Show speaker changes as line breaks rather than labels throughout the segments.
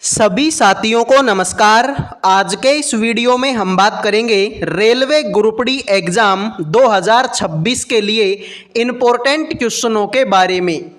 सभी साथियों को नमस्कार। आज के इस वीडियो में हम बात करेंगे रेलवे ग्रुप डी एग्जाम 2026 के लिए इम्पोर्टेंट क्वेश्चनों के बारे में।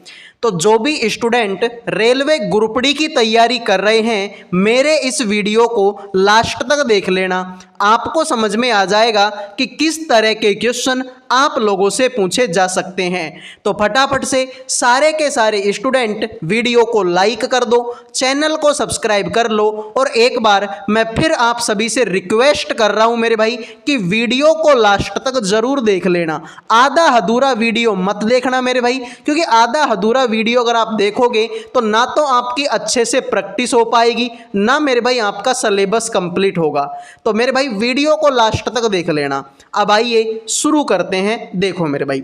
तो जो भी स्टूडेंट रेलवे ग्रुप डी की तैयारी कर रहे हैं, मेरे इस वीडियो को लास्ट तक देख लेना। आपको समझ में आ जाएगा कि किस तरह के क्वेश्चन आप लोगों से पूछे जा सकते हैं। तो फटाफट से सारे के सारे स्टूडेंट वीडियो को लाइक कर दो, चैनल को सब्सक्राइब कर लो। और एक बार मैं फिर आप सभी से रिक्वेस्ट कर रहा हूं मेरे भाई कि वीडियो को लास्ट तक जरूर देख लेना। आधा अधूरा वीडियो मत देखना मेरे भाई, क्योंकि आधा अधूरा वीडियो अगर आप देखोगे तो ना तो आपकी अच्छे से प्रैक्टिस हो पाएगी, ना मेरे भाई आपका सिलेबस कंप्लीट होगा। तो मेरे भाई वीडियो को लास्ट तक देख लेना। अब आइए शुरू करते हैं। देखो मेरे भाई,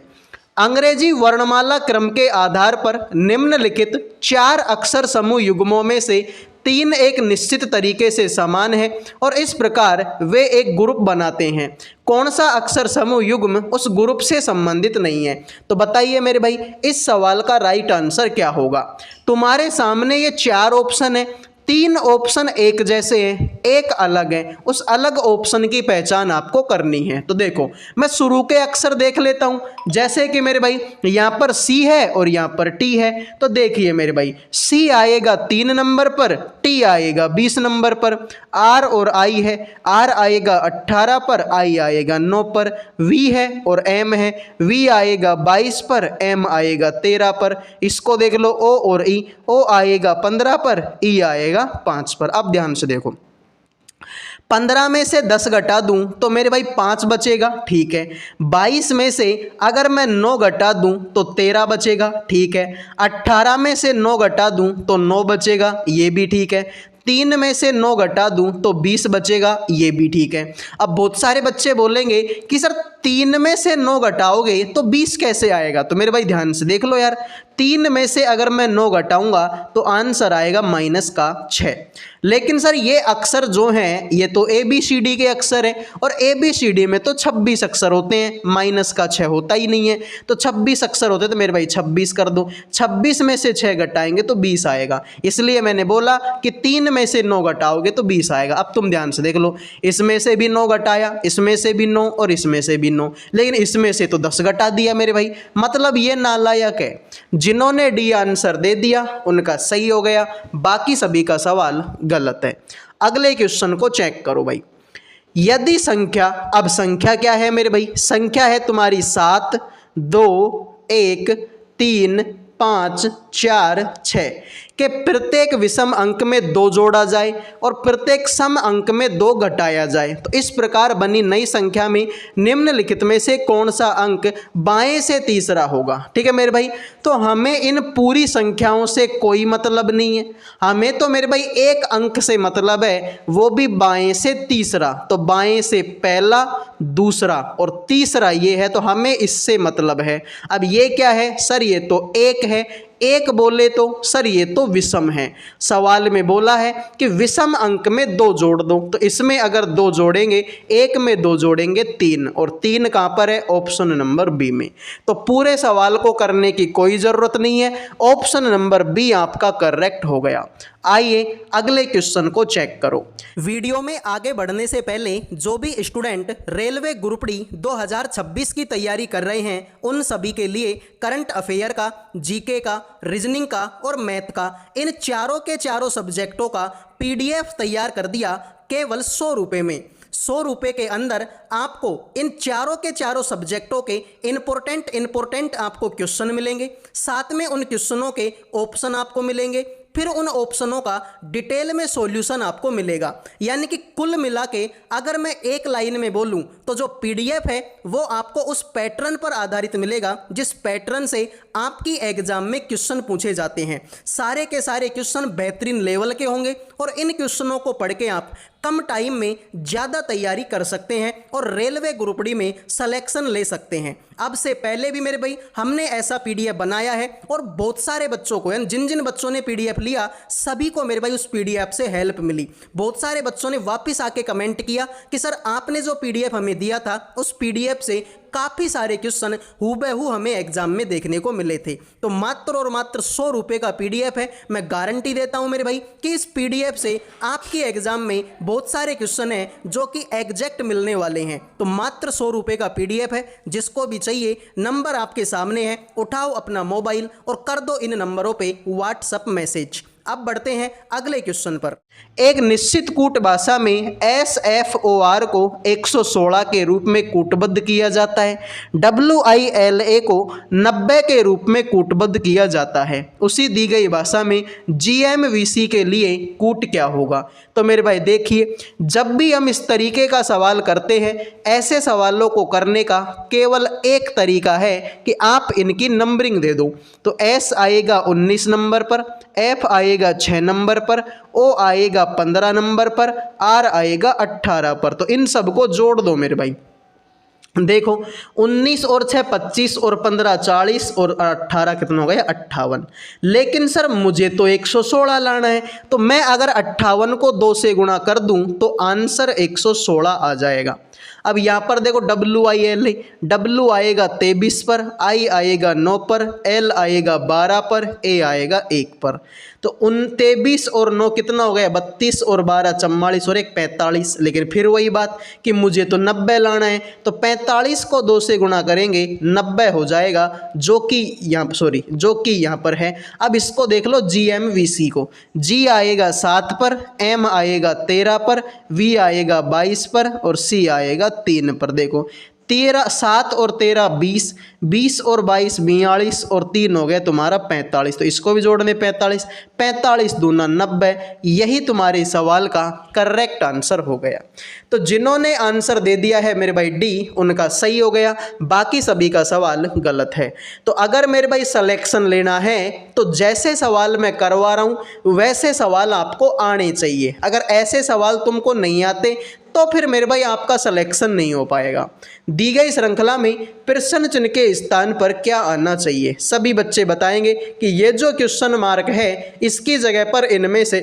अंग्रेजी वर्णमाला क्रम के आधार पर निम्नलिखित 4 अक्षर समूह युग्मों में से 3 एक निश्चित तरीके से समान है और इस प्रकार वे एक ग्रुप बनाते हैं। कौन सा अक्षर समूह युग्म उस ग्रुप से संबंधित नहीं है? तो बताइए मेरे भाई, इस सवाल का राइट आंसर क्या होगा? तुम्हारे सामने ये 4 ऑप्शन है, 3 ऑप्शन एक जैसे हैं, एक अलग है। उस अलग ऑप्शन की पहचान आपको करनी है। तो देखो, मैं शुरू के अक्षर देख लेता हूं। जैसे कि मेरे भाई यहां पर सी है और यहां पर टी है। तो देखिए मेरे भाई, सी आएगा 3 नंबर पर, टी आएगा 20 नंबर पर। आर और आई है, आर आएगा 18 पर, आई आएगा 9 पर। वी है और एम है, वी आएगा 22 पर, एम आएगा 13 पर। इसको देख लो, ओ और ई, ओ आएगा 15 पर, ई आएगा 5 पर। अब ध्यान से देखो, 15 में से 10 घटा दूं तो मेरे भाई 5 बचेगा, ठीक है। 22 में से अगर मैं 9 घटा दूं तो 13 बचेगा, ठीक है। 18 में से 9 घटा दूं तो 9 बचेगा, ये भी ठीक है। 3 में से 9 घटा दूं तो 20 बचेगा, ये भी ठीक है। अब बहुत सारे बच्चे बोलेंगे कि सर 3 में से 9 घटाओगे तो 20 कैसे आएगा? तो मेरे भाई ध्यान से देख लो यार, 3 में से अगर मैं 9 घटाऊंगा तो आंसर आएगा -6। लेकिन सर ये अक्षर जो हैं ये तो ABCD के अक्षर हैं और ABCD में तो 26 अक्षर होते हैं, -6 होता ही नहीं है। तो 26 अक्षर होते तो मेरे भाई 26 कर दो। 26 में से 6 घटाएंगे तो 20 आएगा। इसलिए मैंने बोला कि 3 में से 9 घटाओगे तो 20 आएगा। अब तुम ध्यान से देख लो, इसमें से भी 9 घटाया, इसमें से भी 9 और इसमें से भी 9, लेकिन इसमें से तो 10 घटा दिया मेरे भाई। मतलब ये नालायक है। जिन्होंने डी आंसर दे दिया उनका सही हो गया, बाकी सभी का सवाल गलत है। अगले क्वेश्चन को चेक करो भाई। यदि संख्या, अब संख्या क्या है मेरे भाई? संख्या है तुम्हारी 7, 2, 1, 3, 5, 4, 6 के प्रत्येक विषम अंक में 2 जोड़ा जाए और प्रत्येक सम अंक में 2 घटाया जाए। तो इस प्रकार बनी नई संख्या में निम्नलिखित में से कौन सा अंक बाएं से तीसरा होगा? ठीक है मेरे भाई, तो हमें इन पूरी संख्याओं से कोई मतलब नहीं है। हमें तो मेरे भाई एक अंक से मतलब है, वो भी बाएं से तीसरा। तो बाएं से पहला, दूसरा और तीसरा ये है, तो हमें इससे मतलब है। अब ये क्या है सर? ये तो एक है। एक बोले तो सर ये तो विषम है। सवाल में बोला है कि विषम अंक में 2 जोड़ दो, तो इसमें अगर 2 जोड़ेंगे, एक में 2 जोड़ेंगे 3, और 3 कहाँ पर है? ऑप्शन नंबर बी में। तो पूरे सवाल को करने की कोई ज़रूरत नहीं है, ऑप्शन नंबर बी आपका करेक्ट हो गया। आइए अगले क्वेश्चन को चेक करो। वीडियो में आगे बढ़ने से पहले जो भी स्टूडेंट रेलवे ग्रुप डी 2026 की तैयारी कर रहे हैं, उन सभी के लिए करंट अफेयर का, जीके का, रीजनिंग का और मैथ का, इन चारों के चारों सब्जेक्टों का PDF तैयार कर दिया केवल 100 रुपये में। 100 रुपये के अंदर आपको इन चारों के चारों सब्जेक्टों के इम्पोर्टेंट आपको क्वेश्चन मिलेंगे, साथ में उन क्वेश्चनों के ऑप्शन आपको मिलेंगे, फिर उन ऑप्शनों का डिटेल में सॉल्यूशन आपको मिलेगा। यानी कि कुल मिला के अगर मैं एक लाइन में बोलूं तो जो PDF है वो आपको उस पैटर्न पर आधारित मिलेगा जिस पैटर्न से आपकी एग्जाम में क्वेश्चन पूछे जाते हैं। सारे के सारे क्वेश्चन बेहतरीन लेवल के होंगे और इन क्वेश्चनों को पढ़ के आप कम टाइम में ज़्यादा तैयारी कर सकते हैं और रेलवे ग्रुप डी में सिलेक्शन ले सकते हैं। अब से पहले भी मेरे भाई हमने ऐसा PDF बनाया है और बहुत सारे बच्चों को, जिन जिन बच्चों ने PDF लिया सभी को मेरे भाई उस PDF से हेल्प मिली। बहुत सारे बच्चों ने वापस आके कमेंट किया कि सर आपने जो PDF हमें दिया था उस PDF से काफ़ी सारे क्वेश्चन हूबहू हमें एग्जाम में देखने को मिले थे। तो मात्र और मात्र 100 रुपये का PDF है। मैं गारंटी देता हूं मेरे भाई कि इस PDF से आपके एग्जाम में बहुत सारे क्वेश्चन हैं जो कि एग्जैक्ट मिलने वाले हैं। तो मात्र 100 रुपये का PDF है। जिसको भी चाहिए, नंबर आपके सामने है, उठाओ अपना मोबाइल और कर दो इन नंबरों पे व्हाट्सएप मैसेज। अब बढ़ते हैं अगले क्वेश्चन पर। एक निश्चित कूट भाषा में SFOR को 116 के रूप में कूटबद्ध किया जाता है। WILA को 90 के रूप में कूटबद्ध किया जाता है। उसी दी गई भाषा में GMVC के लिए कूट क्या होगा? तो मेरे भाई देखिए, जब भी हम इस तरीके का सवाल करते हैं, ऐसे सवालों को करने का केवल एक तरीका है कि आप इनकी नंबरिंग दे दो। तो S आएगा 19 नंबर पर, F आएगा 6 नंबर पर, O आएगा 15 नंबर पर, R आएगा 18 पर। तो इन सबको जोड़ दो मेरे भाई। देखो 19 और 6 25 और 15 40 और 18 कितना हो गया 58। लेकिन सर मुझे तो 116 लाना है। तो मैं अगर 58 को 2 से गुणा कर दूं तो आंसर 116 आ जाएगा। अब यहाँ पर देखो WILA, W आएगा 23 पर, I आएगा 9 पर, L आएगा 12 पर, A आएगा 1 पर। तो 23 और 9 कितना हो गया 32 और 12 44 और 1 45। लेकिन फिर वही बात कि मुझे तो 90 लाना है। तो 45 को 2 से गुणा करेंगे 90 हो जाएगा, जो कि यहाँ पर है। अब इसको देख लो GMVC को। G आएगा 7 पर, M आएगा 13 पर, V आएगा 22 पर और C आएगा 3 पर। देखो 7 और 13 20, 20 और 22 42 और 3 हो गया तुम्हारा 45। तो इसको भी जोड़ने 45, 45 दूना 90। यही तुम्हारे सवाल का करेक्ट आंसर हो गया। तो जिन्होंने आंसर दे दिया है मेरे भाई D, उनका सही हो गया, बाकी सभी का सवाल गलत है। तो अगर मेरे भाई सिलेक्शन लेना है तो जैसे सवाल मैं करवा रहा हूँ वैसे सवाल आपको आने चाहिए। अगर ऐसे सवाल तुमको नहीं आते तो फिर मेरे भाई आपका सिलेक्शन नहीं हो पाएगा। दी गई श्रृंखला में प्रश्न चिन्ह के स्थान पर क्या आना चाहिए? सभी बच्चे बताएंगे कि ये जो क्वेश्चन मार्क है इसकी जगह पर इनमें से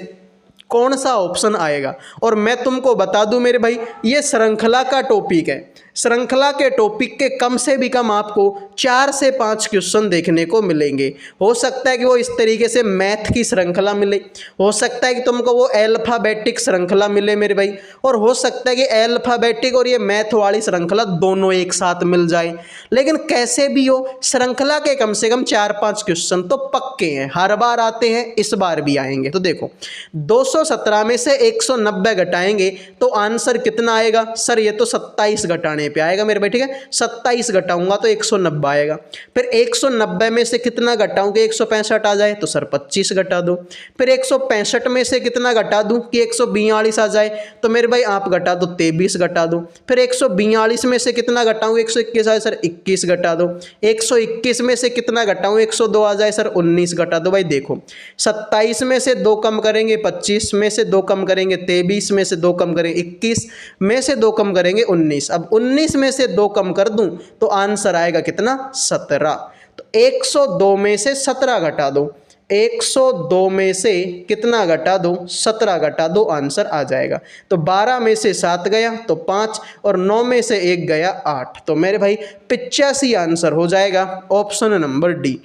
कौन सा ऑप्शन आएगा। और मैं तुमको बता दूं मेरे भाई, ये श्रृंखला का टॉपिक है। श्रृंखला के टॉपिक के कम से भी कम आपको 4 से 5 क्वेश्चन देखने को मिलेंगे। हो सकता है कि वो इस तरीके से मैथ की श्रृंखला मिले, हो सकता है कि तुमको वो अल्फाबेटिक श्रृंखला मिले मेरे भाई, और हो सकता है कि अल्फाबेटिक और ये मैथ वाली श्रृंखला दोनों एक साथ मिल जाए। लेकिन कैसे भी हो, श्रृंखला के कम से कम 4-5 क्वेश्चन तो पक्के हैं, हर बार आते हैं, इस बार भी आएंगे। तो देखो 217 में से 190 घटाएंगे तो आंसर कितना आएगा? सर ये तो 27 घटाने पे आएगा मेरे भाई, ठीक है। 27 घटाऊंगा तो 190 आएगा। फिर 190 में से कितना घटाऊं कि 165 आ जाए? तो सर 25 घटा दो। फिर 165 में से कितना घटा दूं कि 142 आ जाए? तो मेरे भाई आप घटा दो, 23 घटा दो। फिर 142 में से कितना घटाऊं 121 आए? सर 21 घटा दो। 121 में से कितना घटाऊं 102 आ जाए? सर 19 घटा दो। भाई देखो 27 में से 2 कम करेंगे 25 में से 2 कम करेंगे 23 में से 2 कम करेंगे 21 में से 2 कम करेंगे 19। अब 19 में से 2 कम कर दूं तो आंसर आएगा कितना? 17। तो 102 में से 17 घटा दो, 102 में से कितना घटा दो? 17 घटा दो, आंसर आ जाएगा। तो 12 में से 7 गया तो 5 और 9 में से 1 गया 8। तो मेरे भाई 85 आंसर हो जाएगा ऑप्शन नंबर डी।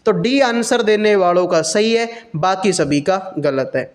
तो डी आंसर देने वालों का सही है, बाकी सभी का गलत है।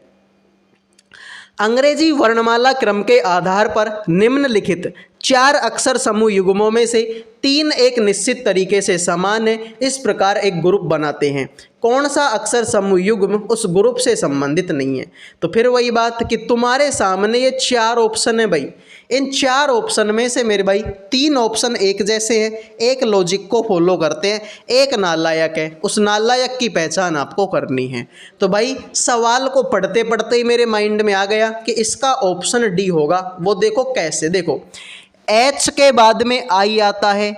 अंग्रेजी वर्णमाला क्रम के आधार पर निम्नलिखित 4 अक्षर समूह युग्मों में से 3 एक निश्चित तरीके से समान है, इस प्रकार एक ग्रुप बनाते हैं। कौन सा अक्षर समूह युग्म उस ग्रुप से संबंधित नहीं है? तो फिर वही बात कि तुम्हारे सामने ये 4 ऑप्शन है भाई। इन 4 ऑप्शन में से मेरे भाई 3 ऑप्शन एक जैसे हैं, एक लॉजिक को फॉलो करते हैं, एक नालायक है। उस नालायक की पहचान आपको करनी है। तो भाई सवाल को पढ़ते पढ़ते ही मेरे माइंड में आ गया कि इसका ऑप्शन डी होगा। वो देखो कैसे, देखो H के बाद में I आता है,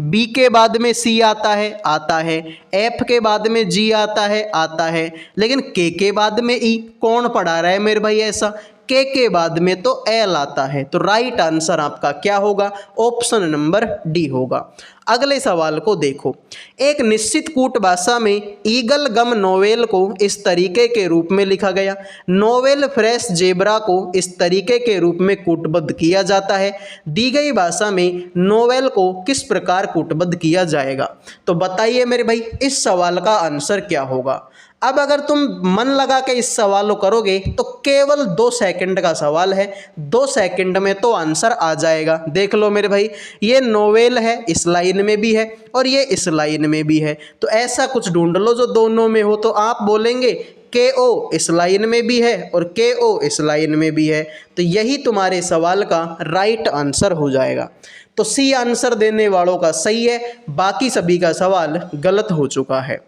B के बाद में C आता है, F के बाद में G आता है, लेकिन K के बाद में E कौन पढ़ा रहा है मेरे भाई? ऐसा के बाद में तो एल आता है, तो राइट आंसर आपका क्या होगा? ऑप्शन नंबर डी होगा। अगले सवाल को देखो, एक निश्चित कूट भाषा में ईगल गम नोवेल को इस तरीके के रूप में लिखा गया। नोवेल फ्रेश जेब्रा को इस तरीके के रूप में कूटबद्ध किया जाता है। दी गई भाषा में नोवेल को किस प्रकार कूटबद्ध किया जाएगा? तो बताइए मेरे भाई, इस सवाल का आंसर क्या होगा? अब अगर तुम मन लगा के इस सवाल को करोगे तो केवल 2 सेकंड का सवाल है, 2 सेकंड में तो आंसर आ जाएगा। देख लो मेरे भाई, ये नोवेल है, इस लाइन में भी है और ये इस लाइन में भी है, तो ऐसा कुछ ढूंढ लो जो दोनों में हो। तो आप बोलेंगे के ओ इस लाइन में भी है और के ओ इस लाइन में भी है, तो यही तुम्हारे सवाल का राइट आंसर हो जाएगा। तो सी आंसर देने वालों का सही है, बाकी सभी का सवाल गलत हो चुका है।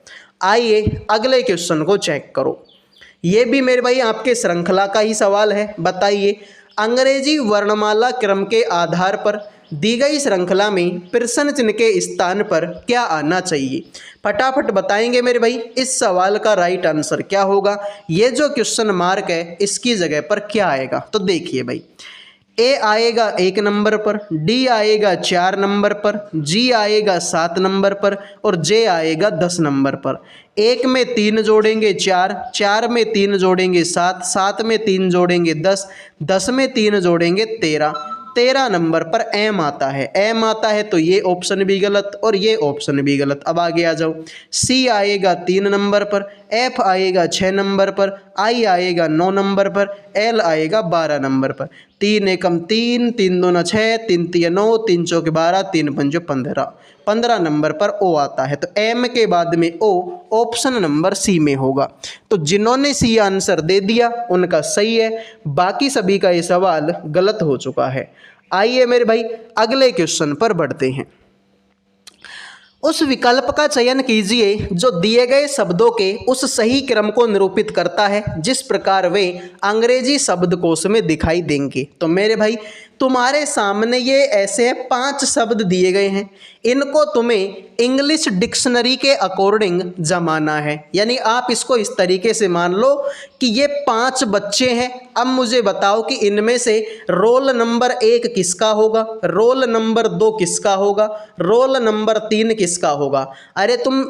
आइए अगले क्वेश्चन को चेक करो। ये भी मेरे भाई आपके श्रृंखला का ही सवाल है। बताइए, अंग्रेजी वर्णमाला क्रम के आधार पर दी गई श्रृंखला में प्रश्न चिन्ह के स्थान पर क्या आना चाहिए? फटाफट बताएंगे मेरे भाई, इस सवाल का राइट आंसर क्या होगा? ये जो क्वेश्चन मार्क है इसकी जगह पर क्या आएगा? तो देखिए भाई, ए आएगा 1 नंबर पर, डी आएगा 4 नंबर पर, जी आएगा 7 नंबर पर और जे आएगा 10 नंबर पर। 1 में 3 जोड़ेंगे 4, 4 में 3 जोड़ेंगे 7, 7 में 3 जोड़ेंगे 10, 10 में 3 जोड़ेंगे 13, 13 नंबर पर एम आता है। एम आता है तो ये ऑप्शन भी गलत और ये ऑप्शन भी गलत। अब आगे आ जाओ, सी आएगा 3 नंबर पर, एफ आएगा 6 नंबर पर, आई आएगा 9 नंबर पर, एल आएगा 12 नंबर पर। 3 एकम 3, 3 दूना 6, 3 तिया 9, 3 चौके 12, 3 पंचो 15, 15 नंबर पर ओ आता है। तो एम के बाद में ओ ऑप्शन नंबर सी में होगा। तो जिन्होंने सी आंसर दे दिया उनका सही है, बाकी सभी का ये सवाल गलत हो चुका है। आइए मेरे भाई अगले क्वेश्चन पर बढ़ते हैं। उस विकल्प का चयन कीजिए जो दिए गए शब्दों के उस सही क्रम को निरूपित करता है जिस प्रकार वे अंग्रेजी शब्दकोश में दिखाई देंगे। तो मेरे भाई तुम्हारे सामने ये ऐसे 5 शब्द दिए गए हैं, इनको तुम्हें इंग्लिश डिक्शनरी के अकॉर्डिंग जमाना है। यानी आप इसको इस तरीके से मान लो कि ये 5 बच्चे हैं। अब मुझे बताओ कि इनमें से रोल नंबर 1 किसका होगा, रोल नंबर 2 किसका होगा, रोल नंबर 3 किसका होगा। अरे तुम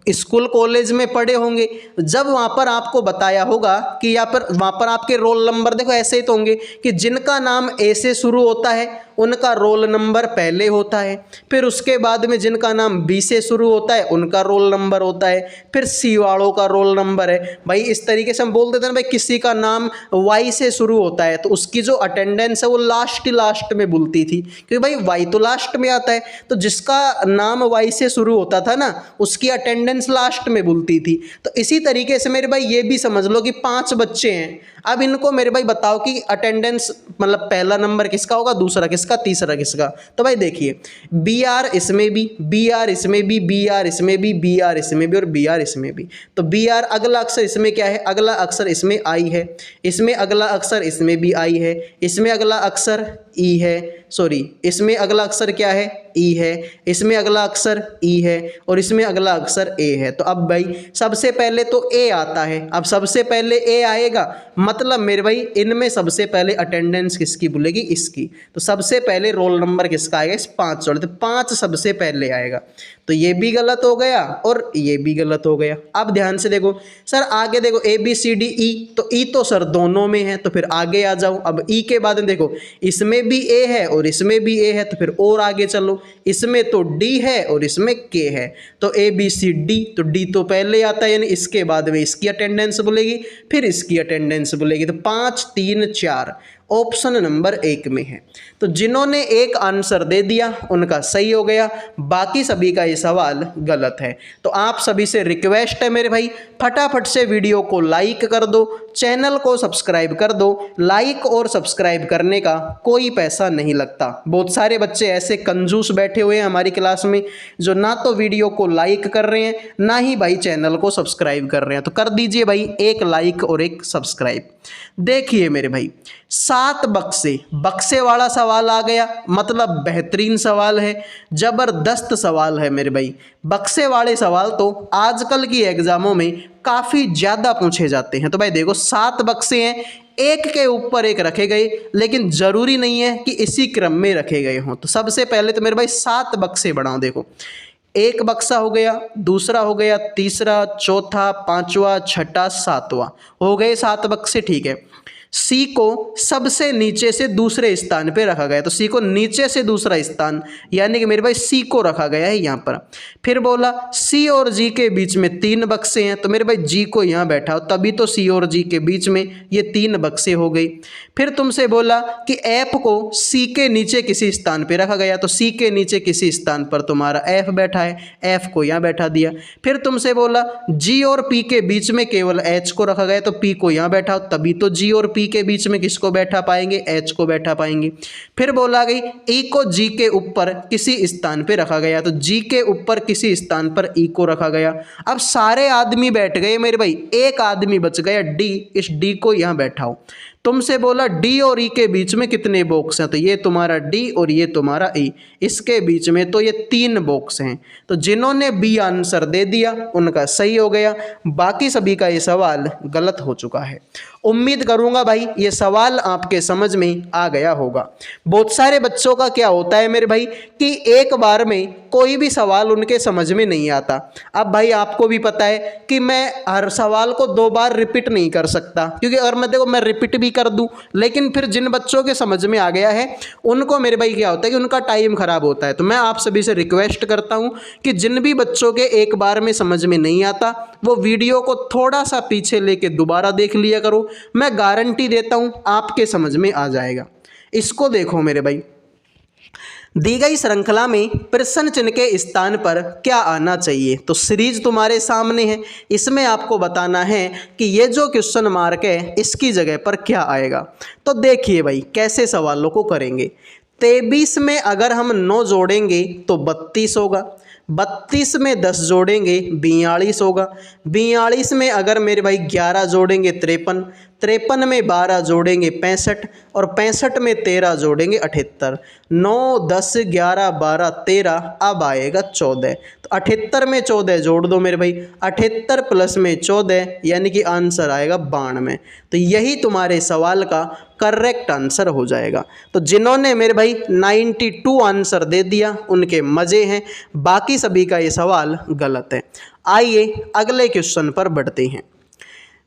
स्कूल कॉलेज में पढ़े होंगे, जब वहाँ पर आपको बताया होगा कि वहाँ पर आपके रोल नंबर देखो ऐसे ही तो होंगे कि जिनका नाम ए से शुरू होता है उनका रोल नंबर पहले होता है, फिर उसके बाद में जिनका नाम बी से शुरू होता है उनका रोल नंबर होता है, फिर सी वालों का रोल नंबर है। भाई इस तरीके से हम बोल देते हैं भाई किसी का नाम वाई से शुरू होता है तो उसकी जो अटेंडेंस है वो लास्ट में बुलती थी, क्योंकि भाई वाई तो लास्ट में आता है, तो जिसका नाम वाई से शुरू होता था ना उसकी अटेंडेंस लास्ट में बुलती थी। तो इसी तरीके से मेरे भाई ये भी समझ लो कि 5 बच्चे हैं। अब इनको मेरे भाई बताओ कि अटेंडेंस मतलब पहला नंबर किसका होगा, दूसरा किसका, तीसरा किसका। तो भाई देखिए बी आर इसमें भी, बी आर इसमें भी, बी आर इसमें भी, बी आर इसमें भी और बी आर इसमें भी। तो बी आर अगला अक्षर इसमें क्या है, अगला अक्षर इसमें आई है, इसमें अगला अक्षर इसमें भी आई है, इसमें अगला अक्षर ई है, सॉरी इसमें अगला अक्षर क्या है, ई है, इसमें अगला अक्षर ई है और इसमें अगला अक्षर ए है। तो अब भाई सबसे पहले तो ए आता है। अब सबसे पहले ए आएगा मतलब मेरे भाई इनमें सबसे पहले अटेंडेंस किसकी बोलेगी, इसकी। तो सबसे पहले रोल नंबर किसका आएगा, इस 5 जोड़े, तो 5 सबसे पहले आएगा। तो ये भी गलत हो गया और ये भी गलत हो गया। अब ध्यान से देखो सर, आगे देखो ए बी सी डी ई, तो ई तो सर दोनों में है, तो फिर आगे आ जाओ। अब ई के बाद देखो इसमें भी ए है और इसमें भी ए है, तो फिर और आगे चलो, इसमें तो डी है और इसमें के है, तो ए बी सी डी, तो डी तो पहले आता है, यानी इसके बाद में इसकी अटेंडेंस बोलेगी, फिर इसकी अटेंडेंस बोलेगी। तो 5 3 4 ऑप्शन नंबर 1 में है। तो जिन्होंने एक आंसर दे दिया उनका सही हो गया, बाकी सभी का ये सवाल गलत है। तो आप सभी से रिक्वेस्ट है मेरे भाई, फटाफट से वीडियो को लाइक कर दो, चैनल को सब्सक्राइब कर दो। लाइक और सब्सक्राइब करने का कोई पैसा नहीं लगता। बहुत सारे बच्चे ऐसे कंजूस बैठे हुए हैं हमारी क्लास में जो ना तो वीडियो को लाइक कर रहे हैं ना ही भाई चैनल को सब्सक्राइब कर रहे हैं। तो कर दीजिए भाई एक लाइक और एक सब्सक्राइब। देखिए मेरे भाई 7 7 बक्से, बक्से वाला सवाल आ गया, मतलब बेहतरीन सवाल है, ज़बरदस्त सवाल है मेरे भाई। बक्से वाले सवाल तो आजकल की एग्जामों में काफ़ी ज़्यादा पूछे जाते हैं। तो भाई देखो 7 बक्से हैं, एक के ऊपर एक रखे गए, लेकिन ज़रूरी नहीं है कि इसी क्रम में रखे गए हों। तो सबसे पहले तो मेरे भाई 7 बक्से बनाओ। देखो एक बक्सा हो गया, दूसरा हो गया, तीसरा, चौथा, पांचवा, छठा, सातवां, हो गए 7 बक्से। ठीक है, सी को सबसे नीचे से दूसरे स्थान पे रखा गया, तो सी को नीचे से दूसरा स्थान, यानी कि मेरे भाई सी को रखा गया है यहाँ पर। फिर बोला सी और जी के बीच में 3 बक्से हैं, तो मेरे भाई जी को यहाँ बैठा, तभी तो सी और जी के बीच में ये 3 बक्से हो गई। फिर तुमसे बोला कि एफ को सी के नीचे किसी स्थान पे रखा गया, तो सी के नीचे किसी स्थान पर तुम्हारा एफ बैठा है, एफ को यहाँ बैठा दिया। फिर तुमसे बोला जी और पी के बीच में केवल एच को रखा गया, तो पी को यहाँ बैठा, तभी तो जी और पी के बीच में किसको बैठा पाएंगे, एच को बैठा पाएंगे। फिर बोला गई ई को जी के ऊपर किसी स्थान पे रखा गया, तो जी के ऊपर किसी स्थान पर ई को रखा गया। अब सारे आदमी बैठ गए मेरे भाई, एक आदमी बच गया डी, इस डी को यहाँ बैठाओ। तुमसे बोला डी और ई के बीच में कितने बॉक्स हैं, तो ये तुम्हारा डी और ये तुम्हारा ई, इसके बीच में तो ये 3 बॉक्स हैं। तो जिन्होंने बी आंसर दे दिया उनका सही हो गया, बाकी सभी का ये सवाल गलत हो चुका है। उम्मीद करूंगा भाई ये सवाल आपके समझ में आ गया होगा। बहुत सारे बच्चों का क्या होता है मेरे भाई कि एक बार में कोई भी सवाल उनके समझ में नहीं आता। अब भाई आपको भी पता है कि मैं हर सवाल को 2 बार रिपीट नहीं कर सकता, क्योंकि अगर मैं रिपीट भी कर दूं, लेकिन फिर जिन बच्चों के समझ में आ गया है उनको मेरे भाई क्या होता है कि उनका टाइम खराब होता है। तो मैं आप सभी से रिक्वेस्ट करता हूं कि जिन भी बच्चों के एक बार में समझ में नहीं आता वो वीडियो को थोड़ा सा पीछे लेके दोबारा देख लिया करो, मैं गारंटी देता हूं आपके समझ में आ जाएगा। इसको देखो मेरे भाई, दी गई श्रृंखला में प्रश्न चिन्ह के स्थान पर क्या आना चाहिए। तो सीरीज तुम्हारे सामने है, इसमें आपको बताना है कि ये जो क्वेश्चन मार्क है इसकी जगह पर क्या आएगा। तो देखिए भाई कैसे सवालों को करेंगे। 23 में अगर हम 9 जोड़ेंगे तो 32 होगा, 32 में 10 जोड़ेंगे 42 होगा, 42 में अगर मेरे भाई 11 जोड़ेंगे 53, 53 में 12 जोड़ेंगे 65, और 65 में 13 जोड़ेंगे 78। 9, 10, 11, 12, 13, अब आएगा 14। तो 78 में 14 जोड़ दो मेरे भाई, 78 प्लस में 14 यानी कि आंसर आएगा 92। तो यही तुम्हारे सवाल का करेक्ट आंसर हो जाएगा। तो जिन्होंने मेरे भाई 92 आंसर दे दिया उनके मज़े हैं, बाकी सभी का ये सवाल गलत है। आइए अगले क्वेश्चन पर बढ़ते हैं।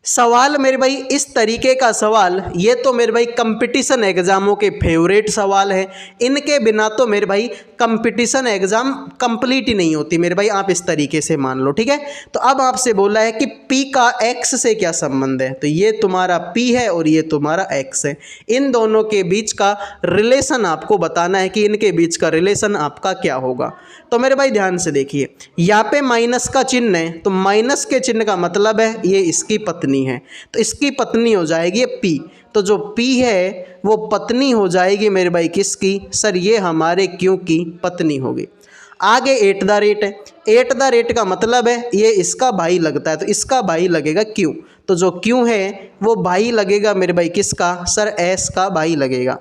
सवाल मेरे भाई इस तरीके का सवाल, ये तो मेरे भाई कंपटीशन एग्जामों के फेवरेट सवाल है, इनके बिना तो मेरे भाई कंपटीशन एग्जाम कंप्लीट ही नहीं होती मेरे भाई, आप इस तरीके से मान लो। ठीक है, तो अब आपसे बोला है कि P का X से क्या संबंध है, तो ये तुम्हारा P है और ये तुम्हारा X है, इन दोनों के बीच का रिलेशन आपको बताना है कि इनके बीच का रिलेशन आपका क्या होगा। तो मेरे भाई ध्यान से देखिए, यहाँ पे माइनस का चिन्ह है, तो माइनस के चिन्ह का मतलब है ये इसकी पत्नी है, तो इसकी पत्नी हो जाएगी P। तो जो P है वो पत्नी हो जाएगी मेरे भाई किसकी, सर ये हमारे Q की पत्नी होगी। आगे एट द रेट है, एट द रेट का मतलब है ये इसका भाई लगता है, तो इसका भाई लगेगा Q। तो जो Q है वो भाई लगेगा मेरे भाई किसका, सर S का भाई लगेगा।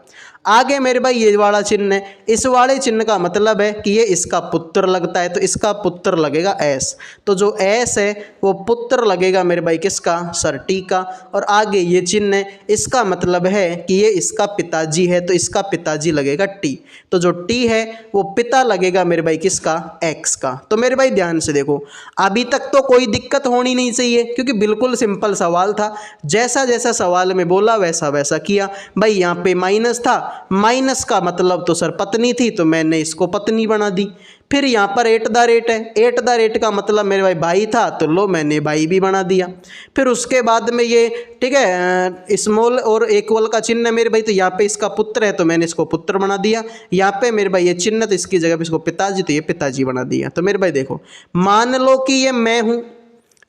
आगे मेरे भाई ये वाला चिन्ह है, इस वाले चिन्ह का मतलब है कि ये इसका पुत्र लगता है, तो इसका पुत्र लगेगा S। तो जो S है वो पुत्र लगेगा मेरे भाई किसका, सर T का। और आगे ये चिन्ह है, इसका मतलब है कि ये इसका पिताजी है, तो इसका पिताजी लगेगा T। तो जो T है वो पिता लगेगा मेरे भाई किसका, X का। तो मेरे भाई ध्यान से देखो, अभी तक तो कोई दिक्कत होनी नहीं चाहिए क्योंकि बिल्कुल सिंपल सवाल था, जैसा जैसा सवाल में बोला वैसा वैसा किया। भाई यहाँ पे माइनस था, माइनस का मतलब तो सर पत्नी थी, तो मैंने इसको पत्नी बना दी। फिर यहाँ पर एट द रेट है, एट द रेट का मतलब मेरे भाई था, तो लो मैंने भाई भी बना दिया। फिर उसके बाद में ये ठीक है स्मॉल और इक्वल का चिन्ह है मेरे भाई, तो यहाँ पे इसका पुत्र है तो मैंने इसको पुत्र बना दिया। यहाँ पे मेरे भाई ये चिन्ह, तो इसकी जगह पे इसको पिताजी, तो ये पिताजी बना दिया। तो मेरे भाई देखो, मान लो कि ये मैं हूँ,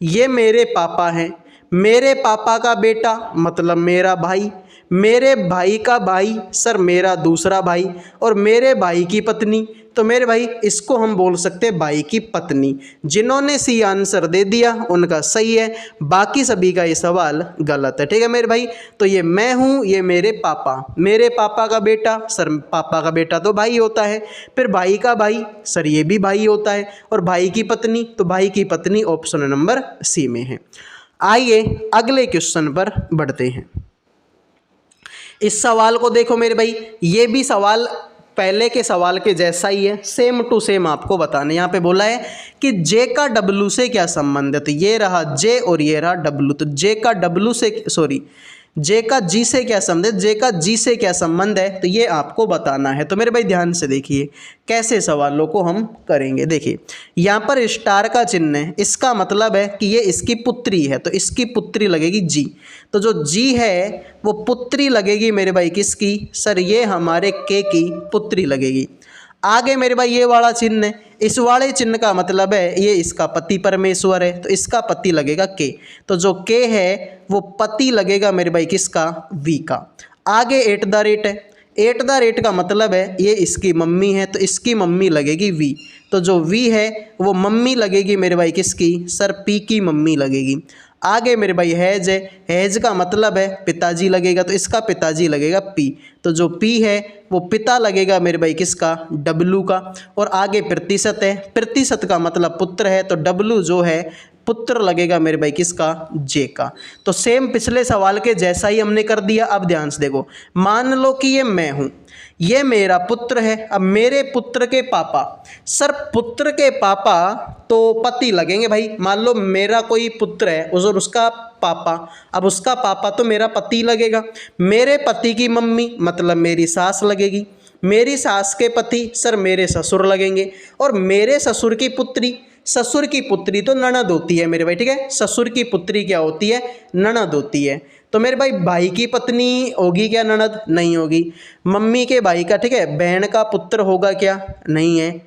ये मेरे पापा हैं, मेरे पापा का बेटा मतलब मेरा भाई, मेरे भाई का भाई सर मेरा दूसरा भाई, और मेरे भाई की पत्नी, तो मेरे भाई इसको हम बोल सकते हैं भाई की पत्नी। जिन्होंने सी आंसर दे दिया उनका सही है, बाकी सभी का ये सवाल गलत है। ठीक है मेरे भाई, तो ये मैं हूँ, ये मेरे पापा का बेटा, सर पापा का बेटा तो भाई होता है, फिर भाई का भाई, सर ये भी भाई होता है, और भाई की पत्नी, तो भाई की पत्नी ऑप्शन नंबर सी में है। आइए अगले क्वेश्चन पर बढ़ते हैं। इस सवाल को देखो मेरे भाई, ये भी सवाल पहले के सवाल के जैसा ही है, सेम टू सेम आपको बताना। यहाँ पे बोला है कि जे का डब्लू से क्या संबंध है, तो ये रहा जे और ये रहा डब्लू, तो जे का डब्लू से जे का जी से क्या संबंध है, जे का जी से क्या संबंध है, तो ये आपको बताना है। तो मेरे भाई ध्यान से देखिए कैसे सवालों को हम करेंगे। देखिए यहाँ पर स्टार का चिन्ह है, इसका मतलब है कि ये इसकी पुत्री है, तो इसकी पुत्री लगेगी जी। तो जो जी है वो पुत्री लगेगी मेरे भाई किसकी, सर ये हमारे के की पुत्री लगेगी। आगे मेरे भाई ये वाला चिन्ह है, इस वाले चिन्ह का मतलब है ये इसका पति परमेश्वर है, तो इसका पति लगेगा के, तो जो के है वो पति लगेगा मेरे भाई किसका, वी का। आगे एट द रेट है, एट द रेट का मतलब है ये इसकी मम्मी है, तो इसकी मम्मी लगेगी वी, तो जो वी है वो मम्मी लगेगी मेरे भाई किसकी, सर पी की मम्मी लगेगी। आगे मेरे भाई हैज है, हैज का मतलब है पिताजी लगेगा, तो इसका पिताजी लगेगा पी, तो जो पी है वो पिता लगेगा मेरे भाई किसका, डब्लू का। और आगे प्रतिशत है, प्रतिशत का मतलब पुत्र है, तो डब्लू जो है पुत्र लगेगा मेरे भाई किसका, जे का। तो सेम पिछले सवाल के जैसा ही हमने कर दिया। अब ध्यान से देखो, मान लो कि ये मैं हूँ, ये मेरा पुत्र है, अब मेरे पुत्र के पापा, सर पुत्र के पापा तो पति लगेंगे भाई। मान लो मेरा कोई पुत्र है और उसका पापा, अब उसका पापा तो मेरा पति लगेगा। मेरे पति की मम्मी मतलब मेरी सास लगेगी, मेरी सास के पति सर मेरे ससुर लगेंगे, और मेरे ससुर की पुत्री, ससुर की पुत्री तो ननद होती है मेरे भाई। ठीक है, ससुर की पुत्री क्या होती है, ननद होती है। तो मेरे भाई की पत्नी होगी क्या ननद, नहीं होगी। मम्मी के भाई का, ठीक है, बहन का पुत्र होगा क्या, नहीं है।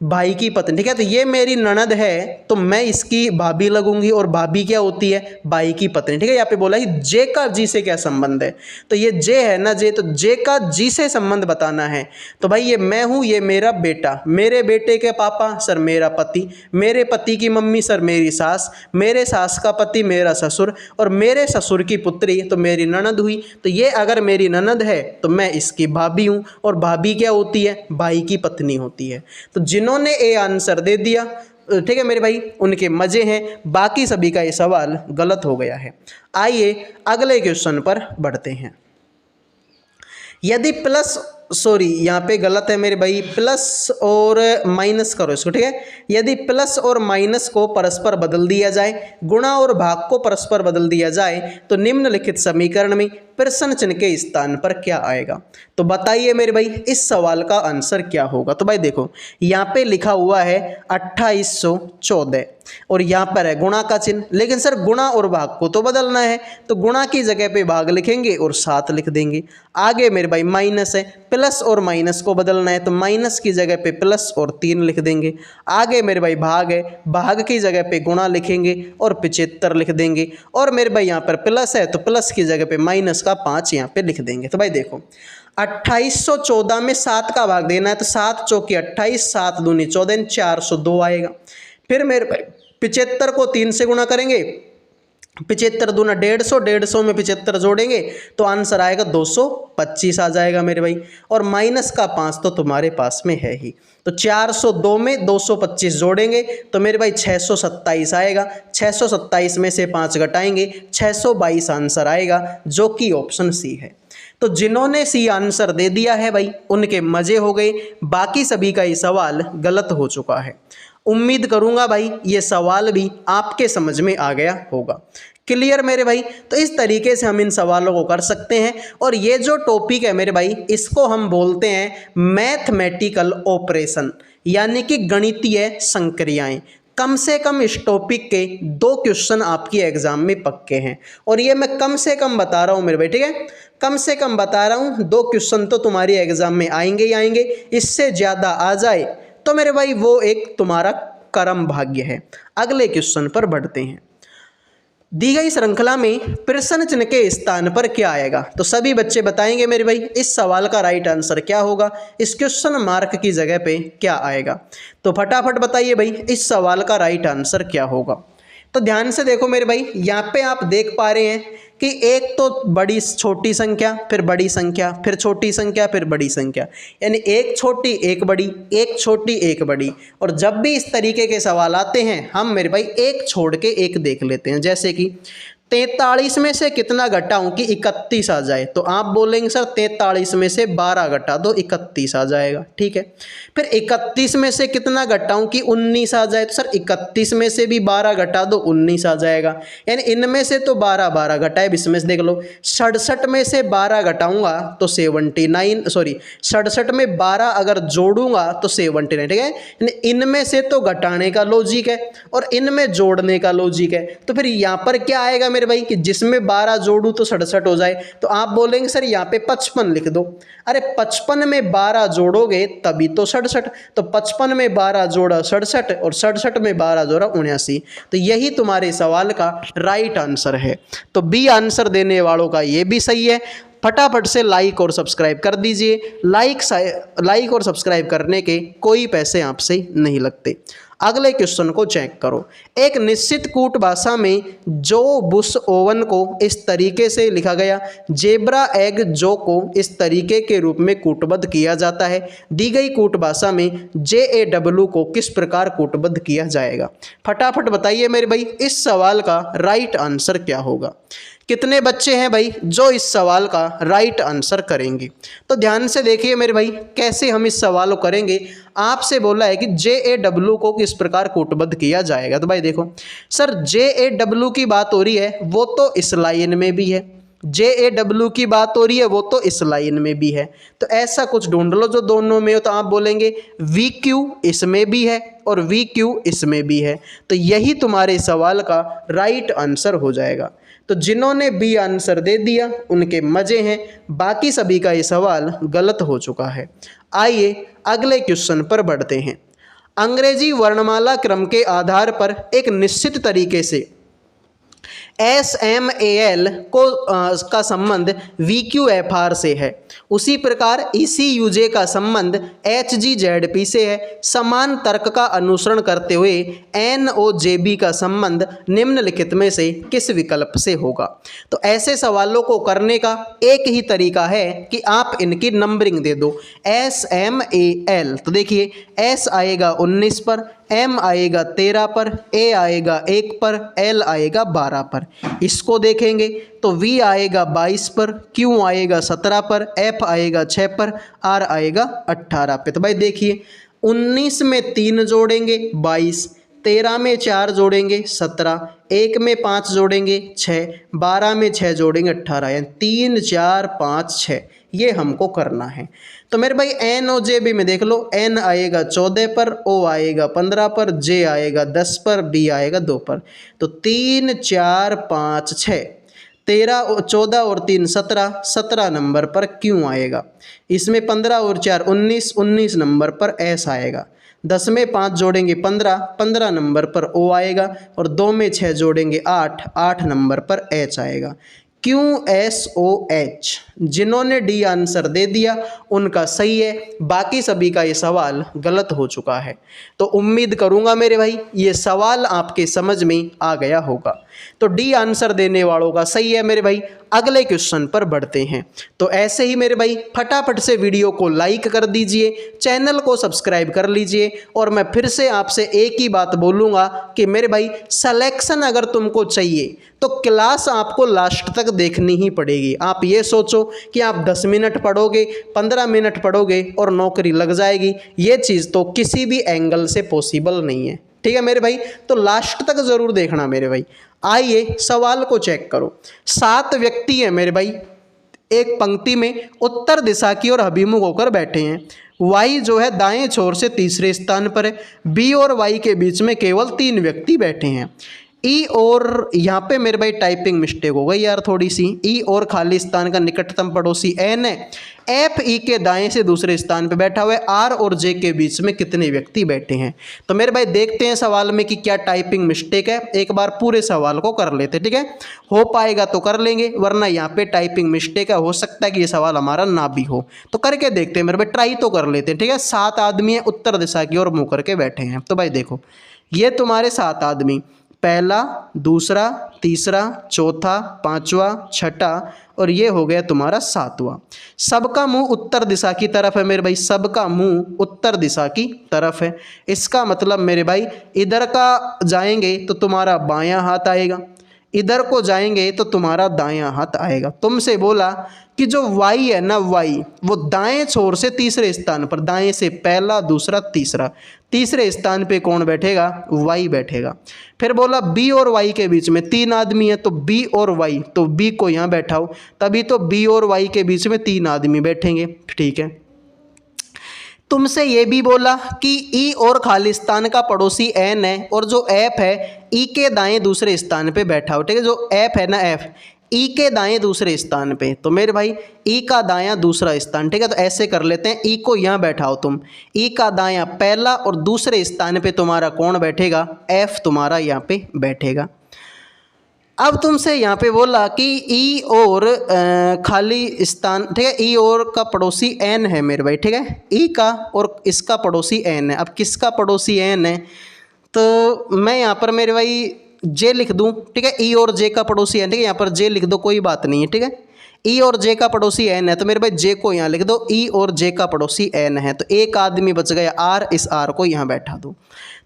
भाई की पत्नी, ठीक है, तो ये मेरी ननद है, तो मैं इसकी भाभी लगूंगी, और भाभी क्या होती है, भाई की पत्नी। ठीक है, यहाँ पे बोला कि जे का जी से क्या संबंध है, तो ये जे है ना जे, तो जे का जी से संबंध बताना है। तो भाई ये मैं हूँ, ये मेरा बेटा, मेरे बेटे के पापा सर मेरा पति, मेरे पति की मम्मी सर मेरी सास, मेरे सास का पति मेरा ससुर, और मेरे ससुर की पुत्री तो मेरी ननद हुई। तो ये अगर मेरी ननद है तो मैं इसकी भाभी हूँ, और भाभी क्या होती है, भाई की पत्नी होती है। तो जिन्होंने ए आंसर दे दिया, ठीक है मेरे भाई, उनके मजे हैं, बाकी सभी का ये सवाल गलत हो गया है। आइए अगले क्वेश्चन पर बढ़ते हैं। यदि प्लस, सॉरी यहाँ पे गलत है मेरे भाई, प्लस और माइनस करो इसको। ठीक है, यदि प्लस और माइनस को परस्पर बदल दिया जाए, गुणा और भाग को परस्पर बदल दिया जाए, तो निम्नलिखित समीकरण में प्रश्न चिन्ह के स्थान पर क्या आएगा। तो बताइए मेरे भाई इस सवाल का आंसर क्या होगा। तो भाई देखो यहाँ पे लिखा हुआ है 2814, और यहाँ पर है गुणा का चिन्ह, लेकिन सर गुणा और भाग को तो बदलना है, तो गुणा की जगह पे भाग लिखेंगे और 7 लिख देंगे। आगे मेरे भाई माइनस है, प्लस और माइनस को बदलना है, तो माइनस की जगह पे प्लस और 3 लिख देंगे। आगे मेरे भाई भाग है, भाग की जगह पे गुणा लिखेंगे और 75 लिख देंगे। और मेरे भाई यहाँ पर प्लस है, तो प्लस की जगह पे माइनस का 5 यहाँ पे लिख देंगे। तो भाई देखो 2814 में 7 का भाग देना है, तो 7 चौकी 28, 7 दूनी 14, 402 आएगा। फिर मेरे भाई 75 को 3 से गुणा करेंगे, 75 दूना 150, 150 में 75 जोड़ेंगे तो आंसर आएगा 225 आ जाएगा मेरे भाई। और माइनस का 5 तो तुम्हारे पास में है ही, तो 402 में 225 जोड़ेंगे तो मेरे भाई 627 आएगा। 627 में से 5 घटाएंगे, 622 आंसर आएगा, जो कि ऑप्शन सी है। तो जिन्होंने सी आंसर दे दिया है भाई उनके मजे हो गए, बाकी सभी का ये सवाल गलत हो चुका है। उम्मीद करूंगा भाई ये सवाल भी आपके समझ में आ गया होगा। क्लियर मेरे भाई, तो इस तरीके से हम इन सवालों को कर सकते हैं। और ये जो टॉपिक है मेरे भाई इसको हम बोलते हैं मैथमेटिकल ऑपरेशन, यानी कि गणितीय संक्रियाएं। कम से कम इस टॉपिक के 2 क्वेश्चन आपकी एग्जाम में पक्के हैं, और ये मैं कम से कम बता रहा हूँ मेरे भाई, ठीक है, कम से कम बता रहा हूँ। 2 क्वेश्चन तो तुम्हारी एग्जाम में आएंगे ही आएंगे, इससे ज़्यादा आ जाए तो मेरे भाई वो एक तुम्हारा कर्म भाग्य है। अगले क्वेश्चन पर बढ़ते हैं। दी गई श्रृंखला में प्रश्न चिन्ह के स्थान पर क्या आएगा। तो सभी बच्चे बताएंगे मेरे भाई इस सवाल का राइट आंसर क्या होगा, इस क्वेश्चन मार्क की जगह पे क्या आएगा। तो फटाफट बताइए भाई इस सवाल का राइट आंसर क्या होगा। तो ध्यान से देखो मेरे भाई, यहाँ पे आप देख पा रहे हैं कि एक तो बड़ी छोटी संख्या, फिर बड़ी संख्या, फिर छोटी संख्या, फिर बड़ी संख्या, यानी एक छोटी एक बड़ी, एक छोटी एक बड़ी। और जब भी इस तरीके के सवाल आते हैं हम मेरे भाई एक छोड़ के एक देख लेते हैं। जैसे कि 43 में से कितना घटाऊं कि 31 आ जाए, तो आप बोलेंगे सर 43 में से 12 घटा दो 31 आ जाएगा, ठीक है। फिर 31 में से कितना घटाऊं कि 19 आ जाए, तो सर 31 में से भी 12 घटा दो 19 आ जाएगा। यानी इनमें से तो 12 12 घटाए, इसमें से देख लो 67 में से 12 घटाऊंगा तो 79, सॉरी 67 में 12 अगर जोड़ूंगा तो 79, ठीक है। यानी इनमें से तो घटाने का लॉजिक है और इनमें जोड़ने का लॉजिक है। तो फिर यहाँ पर क्या आएगा मेरे भाई कि जिसमें 12 जोड़ू तो 67 हो जाए। तो आप बोलेंगे सर यहाँ पे 55 लिख दो। अरे 55 में 12 जोड़ोगे तभी तो 67, तो 55 में 12 जोड़ा 67 और 67 में 12 जोड़ा 79। तो यही तुम्हारे सवाल का राइट आंसर है। तो बी आंसर देने वालों का ये भी सही है। फटाफट से लाइक और सब्सक्राइब कर दीजिए। लाइक और सब्सक्राइब करने के कोई पैसे आपसे नहीं लगते। अगले क्वेश्चन को चेक करो। एक निश्चित कूट भाषा में जो बुश ओवन को इस तरीके से लिखा गया, जेब्रा एग जो को इस तरीके के रूप में कूटबद्ध किया जाता है। दी गई कूट भाषा में JAW को किस प्रकार कूटबद्ध किया जाएगा। फटाफट बताइए मेरे भाई इस सवाल का राइट आंसर क्या होगा। कितने बच्चे हैं भाई जो इस सवाल का राइट आंसर करेंगे। तो ध्यान से देखिए मेरे भाई कैसे हम इस सवाल को करेंगे। आपसे बोला है कि JAW को किस प्रकार कूटबद्ध किया जाएगा। तो भाई देखो सर JAW की बात हो रही है वो तो इस लाइन में भी है, JAW की बात हो रही है वो तो इस लाइन में भी है। तो ऐसा कुछ ढूंढ लो जो दोनों में हो। तो आप बोलेंगे VQ इसमें भी है और VQ इसमें भी है। तो यही तुम्हारे सवाल का राइट आंसर हो जाएगा। तो जिन्होंने बी आंसर दे दिया उनके मज़े हैं, बाकी सभी का ये सवाल गलत हो चुका है। आइए अगले क्वेश्चन पर बढ़ते हैं। अंग्रेजी वर्णमाला क्रम के आधार पर एक निश्चित तरीके से SMAL का संबंध VQFR से है, उसी प्रकार ECUJ का संबंध HGZP से है। समान तर्क का अनुसरण करते हुए NOJB का संबंध निम्नलिखित में से किस विकल्प से होगा। तो ऐसे सवालों को करने का एक ही तरीका है कि आप इनकी नंबरिंग दे दो। SMAL तो देखिए S आएगा 19 पर, M आएगा 13 पर, A आएगा 1 पर, L आएगा 12 पर। इसको देखेंगे तो V आएगा 22 पर, Q आएगा 17 पर, F आएगा 6 पर, R आएगा 18 पे। तो भाई देखिए 19 में 3 जोड़ेंगे 22, 13 में 4 जोड़ेंगे 17, 1 में 5 जोड़ेंगे 6, 12 में 6 जोड़ेंगे 18, यानी 3 4 5 6 ये हमको करना है। तो मेरे भाई NOJB में देख लो, N आएगा 14 पर, O आएगा 15 पर, J आएगा 10 पर, B आएगा 2 पर। तो 3 4 5 6, 13 14 और 3 17, 17 नंबर पर Q आएगा। इसमें 15 और 4 19, 19 नंबर पर S आएगा। 10 में 5 जोड़ेंगे 15, 15 नंबर पर O आएगा। और 2 में 6 जोड़ेंगे 8, 8 नंबर पर H आएगा। QSOH जिन्होंने डी आंसर दे दिया उनका सही है, बाकी सभी का ये सवाल गलत हो चुका है। तो उम्मीद करूंगा मेरे भाई ये सवाल आपके समझ में आ गया होगा। तो डी आंसर देने वालों का सही है मेरे भाई। अगले क्वेश्चन पर बढ़ते हैं। तो ऐसे ही मेरे भाई फटाफट से वीडियो को लाइक कर दीजिए, चैनल को सब्सक्राइब कर लीजिए। और मैं फिर से आपसे एक ही बात बोलूँगा कि मेरे भाई सिलेक्शन अगर तुमको चाहिए तो क्लास आपको लास्ट तक देखनी ही पड़ेगी। आप ये सोचो कि आप 10 मिनट पढ़ोगे, 15 मिनट पढ़ोगे और नौकरी लग जाएगी, ये चीज़ तो किसी भी एंगल से पॉसिबल नहीं है। ठीक है मेरे भाई, तो लास्ट तक ज़रूर देखना मेरे भाई। आइए सवाल को चेक करो। 7 व्यक्ति हैं मेरे भाई, एक पंक्ति में उत्तर दिशा की ओर अभिमुख होकर बैठे हैं। Y जो है दाएं छोर से तीसरे स्थान पर है। B और Y के बीच में केवल 3 व्यक्ति बैठे हैं। ई और यहाँ पे मेरे भाई टाइपिंग मिस्टेक हो गई यार थोड़ी सी। ई और खालिस्तान का निकटतम पड़ोसी एन है। एफ ई के दाएं से दूसरे स्थान पे बैठा हुआ है। आर और जे के बीच में कितने व्यक्ति बैठे हैं। तो मेरे भाई देखते हैं सवाल में कि क्या टाइपिंग मिस्टेक है। एक बार पूरे सवाल को कर लेते, ठीक है। हो पाएगा तो कर लेंगे, वरना यहाँ पे टाइपिंग मिस्टेक है, हो सकता है कि ये सवाल हमारा ना भी हो। तो करके देखते हैं मेरे भाई, ट्राई तो कर लेते हैं, ठीक है। 7 आदमी है, उत्तर दिशा की ओर मुँह करके बैठे हैं। तो भाई देखो, ये तुम्हारे 7 आदमी, पहला, दूसरा, तीसरा, चौथा, पांचवा, छठा और ये हो गया तुम्हारा 7वां। सबका मुंह उत्तर दिशा की तरफ है मेरे भाई, सबका मुंह उत्तर दिशा की तरफ है। इसका मतलब मेरे भाई इधर का जाएंगे तो तुम्हारा बायां हाथ आएगा, इधर को जाएंगे तो तुम्हारा दायां हाथ आएगा। तुमसे बोला कि जो वाई है ना, वाई वो दाएं छोर से तीसरे स्थान पर, दाएं से पहला, दूसरा, तीसरा, तीसरे स्थान पे कौन बैठेगा? वाई बैठेगा। फिर बोला बी और वाई के बीच में 3 आदमी है, तो बी और वाई, तो बी को यहाँ बैठाओ, तभी तो बी और वाई के बीच में 3 आदमी बैठेंगे, ठीक है। तुमसे ये भी बोला कि ई और खालिस्तान का पड़ोसी एन है और जो एफ है ई के दाएं दूसरे स्थान पे बैठा हो, ठीक है। जो एफ है ना, एफ ई के दाएं दूसरे स्थान पे, तो मेरे भाई ई का दायां दूसरा स्थान, ठीक है। तो ऐसे कर लेते हैं, ई को यहाँ बैठाओ तुम, ई का दायां पहला और दूसरे स्थान पे तुम्हारा कौन बैठेगा? एफ तुम्हारा यहाँ पे बैठेगा। अब तुमसे यहाँ पे बोला कि ई और खाली स्थान, ठीक है, ई और का पड़ोसी एन है मेरे भाई, ठीक है। ई का और इसका पड़ोसी एन है। अब किसका पड़ोसी एन है? तो मैं यहाँ पर मेरे भाई जे लिख दूँ, ठीक है। ई और जे का पड़ोसी एन, ठीक है, यहाँ पर जे लिख दो, कोई बात नहीं है, ठीक है। ई और जे का पड़ोसी एन है, तो मेरे भाई जे को यहाँ लिख दो, ई और जे का पड़ोसी एन है। तो एक आदमी बच गया आर, इस आर को यहाँ बैठा दो।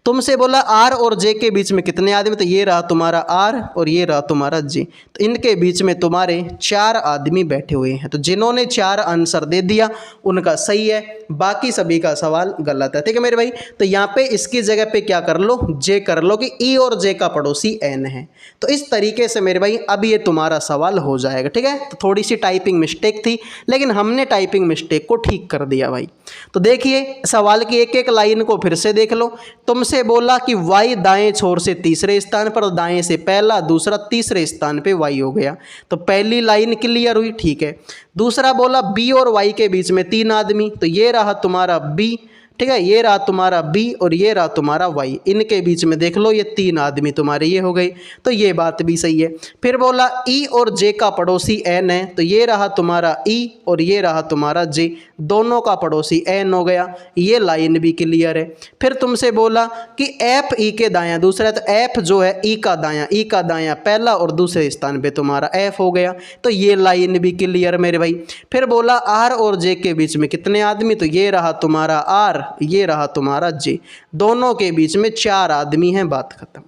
तुमसे बोला आर और जे के बीच में कितने आदमी? तो ये रहा तुम्हारा आर और ये रहा तुम्हारा जे, तो इनके बीच में तुम्हारे 4 आदमी बैठे हुए हैं। तो जिन्होंने 4 आंसर दे दिया उनका सही है, बाकी सभी का सवाल गलत है, ठीक है मेरे भाई। तो यहाँ पे इसकी जगह पे क्या कर लो? जे कर लो कि ई और जे का पड़ोसी एन है। तो इस तरीके से मेरे भाई अब ये तुम्हारा सवाल हो जाएगा, ठीक है। तो थोड़ी सी टाइपिंग मिस्टेक थी, लेकिन हमने टाइपिंग मिस्टेक को ठीक कर दिया भाई। तो देखिए सवाल की एक एक लाइन को फिर से देख लो। तुमसे बोला कि वाई दाएं छोर से तीसरे स्थान पर, दाएं से पहला, दूसरा, तीसरे स्थान पे वाई हो गया। तो पहली लाइन क्लियर हुई, ठीक है। दूसरा बोला बी और वाई के बीच में 3 आदमी, तो ये रहा तुम्हारा बी, ठीक है, ये रहा तुम्हारा बी और ये रहा तुम्हारा वाई। इनके बीच में देख लो ये 3 आदमी तुम्हारे ये हो गए, तो ये बात भी सही है। फिर बोला ई और जे का पड़ोसी एन है, तो ये रहा तुम्हारा ई और ये रहा तुम्हारा जे, दोनों का पड़ोसी एन हो गया, ये लाइन भी क्लियर है। फिर तुमसे बोला कि एफ ई के दायां दूसरा है, तो एफ जो है ई का दायां पहला और दूसरे स्थान पे तुम्हारा एफ हो गया, तो ये लाइन भी क्लियर मेरे भाई। फिर बोला आर और जे के बीच में कितने आदमी? तो ये रहा तुम्हारा आर, ये रहा तुम्हारा जे, दोनों के बीच में 4 आदमी हैं, बात खत्म।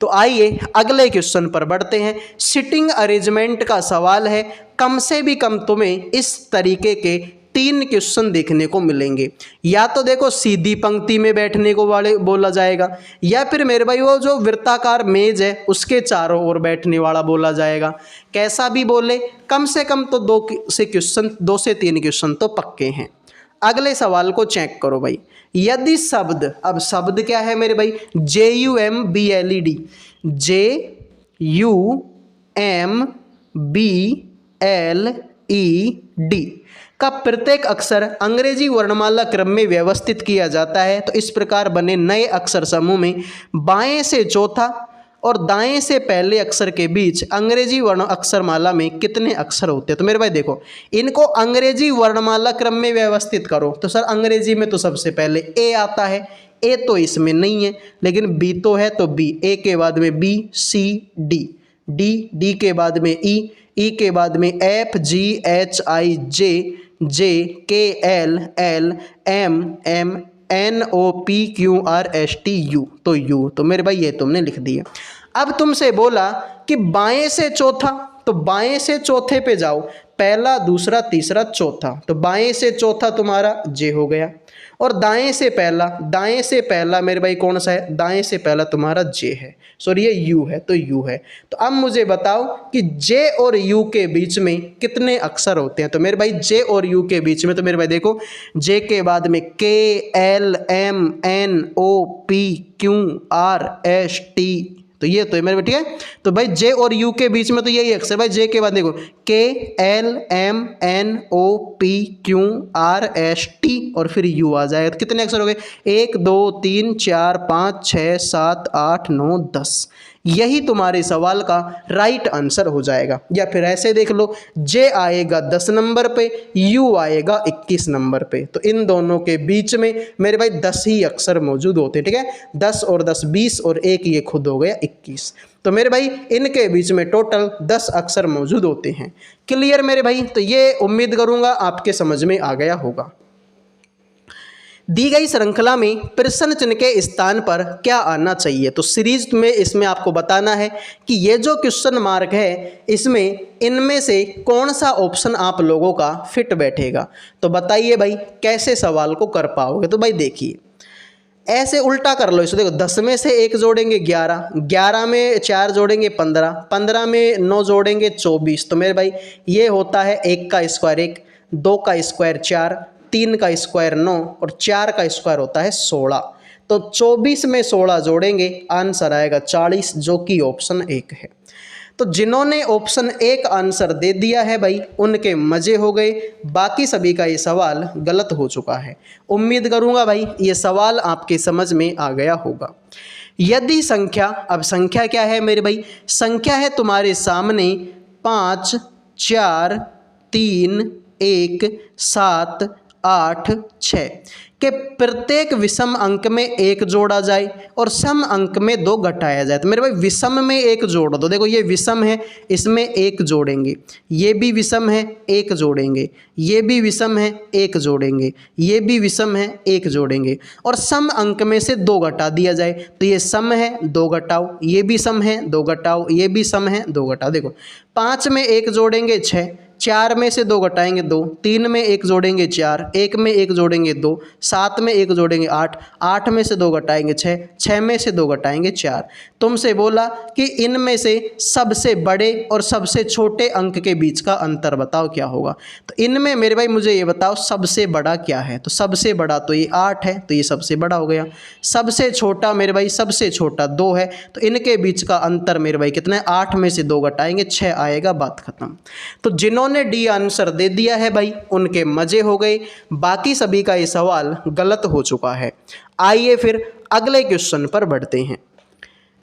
तो आइए अगले क्वेश्चन पर बढ़ते हैं। सिटिंग अरेंजमेंट का सवाल है। कम से भी कम तुम्हें इस तरीके के 3 क्वेश्चन देखने को मिलेंगे। या तो देखो सीधी पंक्ति में बैठने को वाले बोला जाएगा, या फिर मेरे भाई वो जो वृत्ताकार मेज है उसके चारों ओर बैठने वाला बोला जाएगा। कैसा भी बोले, कम से कम तो 2 से 3 क्वेश्चन तो पक्के हैं। अगले सवाल को चेक करो भाई। यदि शब्द, अब शब्द क्या है मेरे भाई? JUMBLED, JUMBLED का प्रत्येक अक्षर अंग्रेजी वर्णमाला क्रम में व्यवस्थित किया जाता है, तो इस प्रकार बने नए अक्षर समूह में बाएं से चौथा और दाएं से पहले अक्षर के बीच अंग्रेजी वर्ण अक्षरमाला में कितने अक्षर होते हैं? तो मेरे भाई देखो, इनको अंग्रेजी वर्णमाला क्रम में व्यवस्थित करो, तो सर अंग्रेजी में तो सबसे पहले ए आता है, ए तो इसमें नहीं है, लेकिन बी तो है, तो बी, ए के बाद में बी, सी, डी, डी के बाद में ई के बाद में F, ji, H, I, J, K, L, M, NOP, QR, ST, U, तो U, तो मेरे भाई ये तुमने लिख दिया। अब तुमसे बोला कि बाएं से चौथा, तो बाएं से चौथे पे जाओ, पहला, दूसरा, तीसरा, चौथा, तो बाएं से चौथा तुम्हारा जे हो गया, और दाएं से पहला मेरे भाई कौन सा है? दाएं से पहला तुम्हारा जे है, सॉरी ये यू है, तो यू है। तो अब मुझे बताओ कि जे और यू के बीच में कितने अक्षर होते हैं? तो मेरे भाई जे और यू के बीच में, तो मेरे भाई देखो, जे के बाद में K, L, M, N, O, P, Q, R, S, T, तो ये तो है मेरे ठीक है। तो भाई जे और यू के बीच में तो यही एक्स है भाई। जे के बाद देखो K L M N O P Q R S T और फिर यू आ जाएगा। तो कितने अक्षर हो गए? 1 2 3 4 5 6 7 8 9 10। यही तुम्हारे सवाल का राइट आंसर हो जाएगा। या फिर ऐसे देख लो, जे आएगा 10 नंबर पे, यू आएगा 21 नंबर पे। तो इन दोनों के बीच में मेरे भाई 10 ही अक्षर मौजूद होते हैं, ठीक है। 10 और 10 20 और एक ये खुद हो गया 21। तो मेरे भाई इनके बीच में टोटल 10 अक्षर मौजूद होते हैं। क्लियर मेरे भाई? तो ये उम्मीद करूंगा आपके समझ में आ गया होगा। दी गई श्रृंखला में प्रश्न चिन्ह के स्थान पर क्या आना चाहिए? तो सीरीज में इसमें आपको बताना है कि ये जो क्वेश्चन मार्क है इसमें इनमें से कौन सा ऑप्शन आप लोगों का फिट बैठेगा। तो बताइए भाई कैसे सवाल को कर पाओगे। तो भाई देखिए ऐसे उल्टा कर लो इसको। देखो 10 में से 1 जोड़ेंगे 11, 11 में 4 जोड़ेंगे 15, 15 में 9 जोड़ेंगे 24। तो मेरे भाई ये होता है 1 का स्क्वायर 1, 2 का स्क्वायर 4, 3 का स्क्वायर 9 और 4 का स्क्वायर होता है 16। तो 24 में 16 जोड़ेंगे आंसर आएगा 40, जो कि ऑप्शन 1 है। तो जिन्होंने ऑप्शन 1 आंसर दे दिया है भाई उनके मजे हो गए, बाकी सभी का ये सवाल गलत हो चुका है। उम्मीद करूंगा भाई ये सवाल आपके समझ में आ गया होगा। यदि संख्या, अब संख्या क्या है मेरे भाई? संख्या है तुम्हारे सामने 5 4 3 1 7 8 6 के प्रत्येक विषम अंक में 1 जोड़ा जाए और सम अंक में 2 घटाया जाए। तो मेरे भाई विषम में 1 जोड़ दो। देखो ये विषम है, इसमें 1 जोड़ेंगे, ये भी विषम है 1 जोड़ेंगे, ये भी विषम है 1 जोड़ेंगे, ये भी विषम है 1 जोड़ेंगे और सम अंक में से 2 घटा दिया जाए। तो ये सम है 2 घटाओ, ये भी सम है 2 घटाओ, ये भी सम है 2 घटाओ। देखो 5 में 1 जोड़ेंगे 6, 4 में से 2 घटाएंगे 2, 3 में 1 जोड़ेंगे 4, 1 में 1 जोड़ेंगे 2, 7 में 1 जोड़ेंगे 8, 8 में से 2 घटाएंगे 6, 6 में से 2 घटाएंगे 4। तुमसे बोला कि इनमें से सबसे बड़े और सबसे छोटे अंक के बीच का अंतर बताओ क्या होगा। तो इनमें मेरे भाई मुझे ये बताओ सबसे बड़ा क्या है। तो सबसे बड़ा तो ये 8 है, तो ये सबसे बड़ा हो गया। सबसे छोटा मेरे भाई, सबसे छोटा 2 है, तो इनके बीच का अंतर मेरे भाई कितना है? 8 में से 2 घटाएंगे 6 आएगा, बात खत्म। तो जिन्होंने डी आंसर दे दिया है भाई उनके मजे हो गए, बाकी सभी का ये सवाल गलत हो चुका है। आइए फिर अगले क्वेश्चन पर बढ़ते हैं।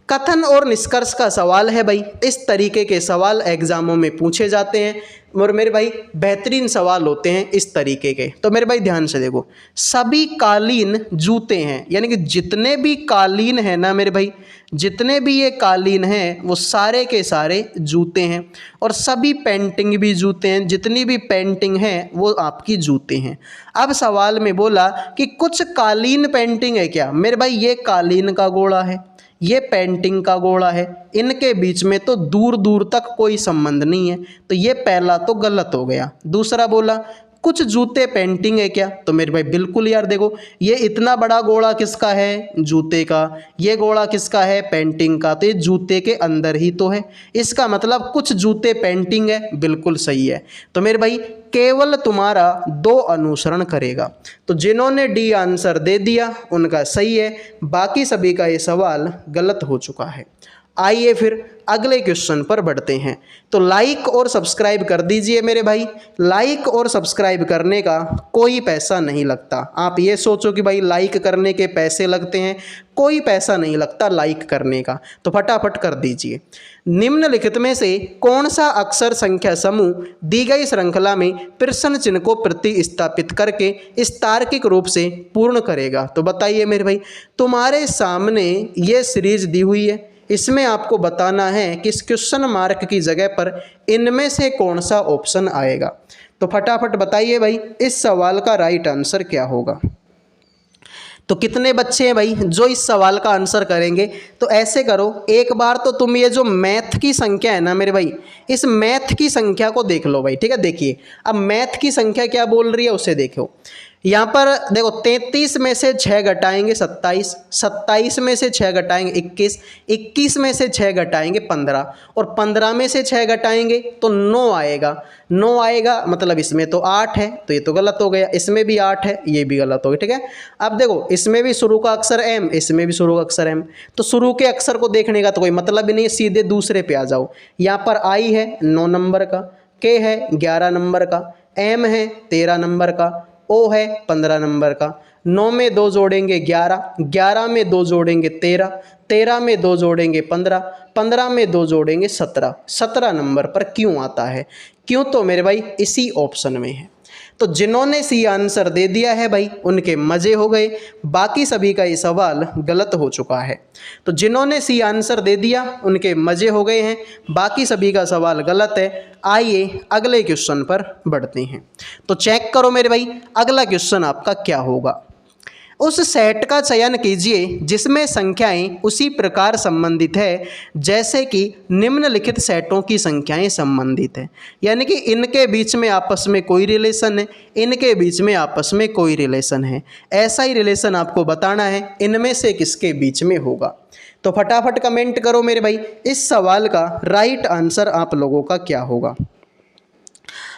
कथन और निष्कर्ष का सवाल है भाई। इस तरीके के सवाल एग्जामों में पूछे जाते हैं और मेरे भाई बेहतरीन सवाल होते हैं इस तरीके के। तो मेरे भाई ध्यान से देखो, सभी कालीन जूते हैं, यानी कि जितने भी कालीन हैं ना मेरे भाई, जितने भी ये कालीन हैं वो सारे के सारे जूते हैं और सभी पेंटिंग भी जूते हैं, जितनी भी पेंटिंग है वो आपकी जूते हैं। अब सवाल में बोला कि कुछ कालीन पेंटिंग है क्या। मेरे भाई ये कालीन का गोला है, ये पेंटिंग का गोला है, इनके बीच में तो दूर दूर तक कोई संबंध नहीं है। तो ये पहला तो गलत हो गया। दूसरा बोला कुछ जूते पेंटिंग है क्या। तो मेरे भाई बिल्कुल यार देखो, ये इतना बड़ा गोला किसका है? जूते का। ये गोला किसका है? पेंटिंग का। तो ये जूते के अंदर ही तो है, इसका मतलब कुछ जूते पेंटिंग है, बिल्कुल सही है। तो मेरे भाई केवल तुम्हारा 2 अनुसरण करेगा। तो जिन्होंने डी आंसर दे दिया उनका सही है, बाकी सभी का ये सवाल गलत हो चुका है। आइए फिर अगले क्वेश्चन पर बढ़ते हैं। तो लाइक और सब्सक्राइब कर दीजिए मेरे भाई। लाइक और सब्सक्राइब करने का कोई पैसा नहीं लगता। आप ये सोचो कि भाई लाइक करने के पैसे लगते हैं, कोई पैसा नहीं लगता लाइक करने का। तो फटाफट कर दीजिए। निम्नलिखित में से कौन सा अक्षर संख्या समूह दी गई श्रृंखला में प्रश्न चिन्ह को प्रतिस्थापित करके इस तार्किक रूप से पूर्ण करेगा। तो बताइए मेरे भाई, तुम्हारे सामने ये सीरीज दी हुई है, इसमें आपको बताना है कि इस क्वेश्चन मार्क की जगह पर इनमें से कौन सा ऑप्शन आएगा। तो फटाफट बताइए भाई इस सवाल का राइट आंसर क्या होगा। तो कितने बच्चे हैं भाई जो इस सवाल का आंसर करेंगे। तो ऐसे करो, एक बार तो तुम ये जो मैथ की संख्या है ना मेरे भाई, इस मैथ की संख्या को देख लो भाई, ठीक है। देखिए अब मैथ की संख्या क्या बोल रही है उसे देखो। यहाँ पर देखो 33 में से 6 घटाएंगे 27, 27 में से 6 घटाएंगे 21, 21 में से 6 घटाएंगे 15 और 15 में से 6 घटाएंगे तो 9 आएगा। 9 आएगा मतलब इसमें तो 8 है, तो ये तो गलत हो गया। इसमें भी 8 है, ये भी गलत हो गया। ठीक है, अब देखो इसमें भी शुरू का अक्षर M, इसमें भी शुरू का अक्षर M, तो शुरू के अक्षर को देखने का तो कोई मतलब ही नहीं, सीधे दूसरे पे आ जाओ। यहाँ पर I है 9 नंबर का, K है 11 नंबर का, M है 13 नंबर का, O है 15 नंबर का। 9 में 2 जोड़ेंगे 11, 11 में 2 जोड़ेंगे 13, 13 में 2 जोड़ेंगे 15, 15 में 2 जोड़ेंगे 17, 17 नंबर पर क्यों आता है? क्यों तो मेरे भाई इसी ऑप्शन में है। तो जिन्होंने सी आंसर दे दिया है भाई उनके मज़े हो गए, बाकी सभी का ये सवाल गलत हो चुका है। तो जिन्होंने सी आंसर दे दिया उनके मज़े हो गए हैं, बाकी सभी का सवाल गलत है। आइए अगले क्वेश्चन पर बढ़ते हैं। तो चेक करो मेरे भाई अगला क्वेश्चन आपका क्या होगा। उस सेट का चयन कीजिए जिसमें संख्याएं उसी प्रकार संबंधित है जैसे कि निम्नलिखित सेटों की संख्याएं संबंधित है। यानी कि इनके बीच में आपस में कोई रिलेशन है, इनके बीच में आपस में कोई रिलेशन है, ऐसा ही रिलेशन आपको बताना है, इनमें से किसके बीच में होगा। तो फटाफट कमेंट करो मेरे भाई इस सवाल का राइट आंसर आप लोगों का क्या होगा।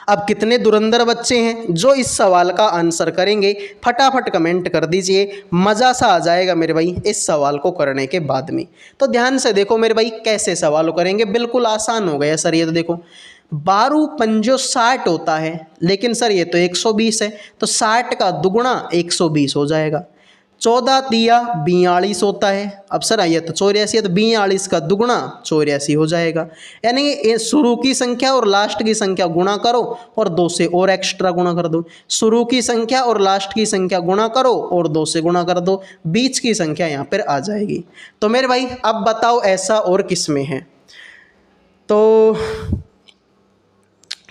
अब कितने दुरंदर बच्चे हैं जो इस सवाल का आंसर करेंगे, फटाफट कमेंट कर दीजिए, मज़ा सा आ जाएगा मेरे भाई इस सवाल को करने के बाद में। तो ध्यान से देखो मेरे भाई कैसे सवाल करेंगे, बिल्कुल आसान हो गया सर। ये तो देखो 12 पंजो 60 होता है, लेकिन सर ये तो 120 है, तो 60 का दुगुना 120 हो जाएगा। 14 तिया 42 होता है, अब सर ये तो 84 है, तो 42 का दुगुना 84 हो जाएगा। यानी शुरू की संख्या और लास्ट की संख्या गुणा करो और 2 से और एक्स्ट्रा गुणा कर दो। शुरू की संख्या और लास्ट की संख्या गुणा करो और 2 से गुणा कर दो, बीच की संख्या यहाँ पर आ जाएगी। तो मेरे भाई अब बताओ ऐसा और किस में है।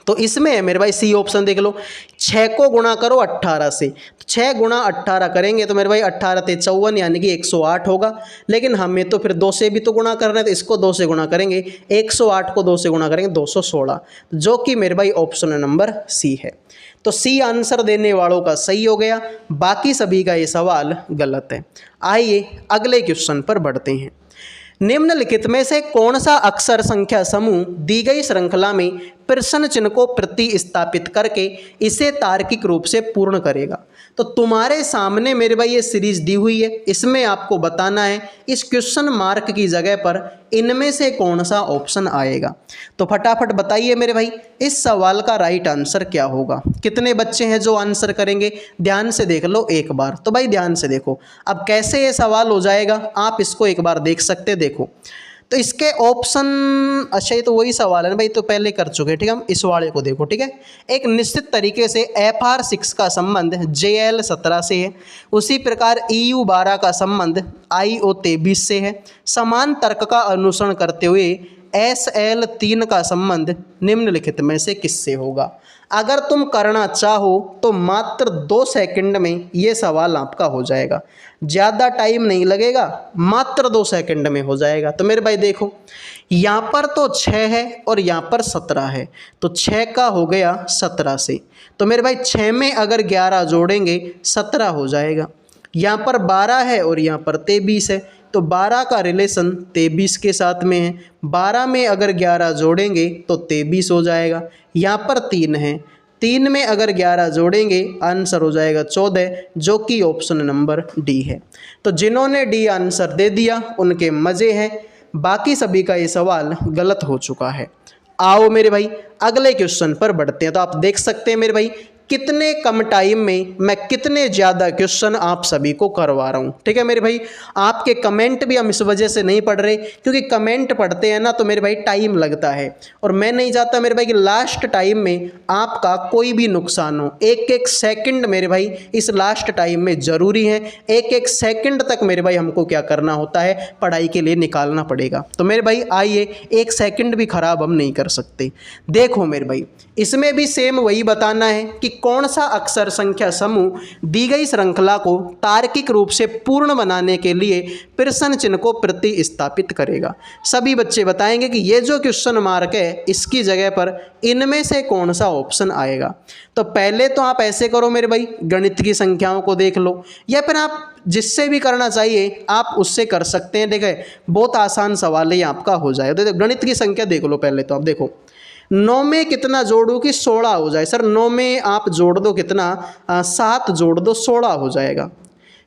तो इसमें है मेरे भाई सी ऑप्शन देख लो। 6 को गुणा करो 18 से, तो 6 गुणा 18 करेंगे तो मेरे भाई 18 ते 54 यानी कि 108 होगा। लेकिन हमें तो फिर 2 से भी तो गुणा करना है, तो इसको 2 से गुणा करेंगे, 108 को 2 से गुणा करेंगे 216, जो कि मेरे भाई ऑप्शन नंबर सी है। तो सी आंसर देने वालों का सही हो गया, बाकी सभी का ये सवाल गलत है। आइए अगले क्वेश्चन पर बढ़ते हैं। निम्नलिखित में से कौन सा अक्षर संख्या समूह दी गई श्रृंखला में प्रश्न चिन्ह को प्रतिस्थापित करके इसे तार्किक रूप से पूर्ण करेगा। तो तुम्हारे सामने मेरे भाई ये सीरीज दी हुई है, इसमें आपको बताना है इस क्वेश्चन मार्क की जगह पर इनमें से कौन सा ऑप्शन आएगा। तो फटाफट बताइए मेरे भाई इस सवाल का राइट आंसर क्या होगा। कितने बच्चे हैं जो आंसर करेंगे, ध्यान से देख लो एक बार। तो भाई ध्यान से देखो अब कैसे ये सवाल हो जाएगा, आप इसको एक बार देख सकते, देखो तो इसके ऑप्शन, अच्छा ये तो वही सवाल है ना भाई, तो पहले कर चुके, ठीक है। हम इस वाले को देखो, ठीक है। एक निश्चित तरीके से FR6 का संबंध JL17 से है, उसी प्रकार EU12 का संबंध IO23 से है। समान तर्क का अनुसरण करते हुए SL3 का संबंध निम्नलिखित में से किससे होगा। अगर तुम करना चाहो तो मात्र 2 सेकंड में ये सवाल आपका हो जाएगा, ज़्यादा टाइम नहीं लगेगा, मात्र 2 सेकंड में हो जाएगा। तो मेरे भाई देखो यहाँ पर तो 6 है और यहाँ पर 17 है, तो 6 का हो गया 17 से, तो मेरे भाई 6 में अगर 11 जोड़ेंगे 17 हो जाएगा। यहाँ पर 12 है और यहाँ पर 23 है, तो 12 का रिलेशन 23 के साथ में है। 12 में अगर 11 जोड़ेंगे तो 23 हो जाएगा। यहाँ पर 3 है, 3 में अगर 11 जोड़ेंगे आंसर हो जाएगा 14, जो कि ऑप्शन नंबर डी है। तो जिन्होंने डी आंसर दे दिया उनके मज़े हैं, बाकी सभी का ये सवाल गलत हो चुका है। आओ मेरे भाई अगले क्वेश्चन पर बढ़ते हैं। तो आप देख सकते हैं मेरे भाई कितने कम टाइम में मैं कितने ज़्यादा क्वेश्चन आप सभी को करवा रहा हूँ, ठीक है मेरे भाई। आपके कमेंट भी हम इस वजह से नहीं पढ़ रहे क्योंकि कमेंट पढ़ते हैं ना तो मेरे भाई टाइम लगता है, और मैं नहीं चाहता मेरे भाई कि लास्ट टाइम में आपका कोई भी नुकसान हो। एक एक सेकंड मेरे भाई इस लास्ट टाइम में ज़रूरी है, एक एक सेकंड तक मेरे भाई हमको क्या करना होता है, पढ़ाई के लिए निकालना पड़ेगा। तो मेरे भाई आइए, एक सेकंड भी ख़राब हम नहीं कर सकते। देखो मेरे भाई इसमें भी सेम वही बताना है कि कौन सा अक्षर संख्या समूह दी गई श्रृंखला को तार्किक रूप से पूर्ण बनाने के लिए प्रश्न चिन्ह को प्रतिस्थापित करेगा। सभी बच्चे बताएंगे कि ये जो क्वेश्चन मार्क है इसकी जगह पर इनमें से कौन सा ऑप्शन आएगा। तो पहले तो आप ऐसे करो मेरे भाई, गणित की संख्याओं को देख लो, या फिर आप जिससे भी करना चाहिए आप उससे कर सकते हैं। देखिए बहुत आसान सवाल है ये आपका हो जाए। तो गणित की संख्या देख लो पहले तो। आप देखो 9 में कितना जोड़ूं कि 16 हो जाए। सर 9 में आप जोड़ दो कितना, 7 जोड़ दो 16 हो जाएगा।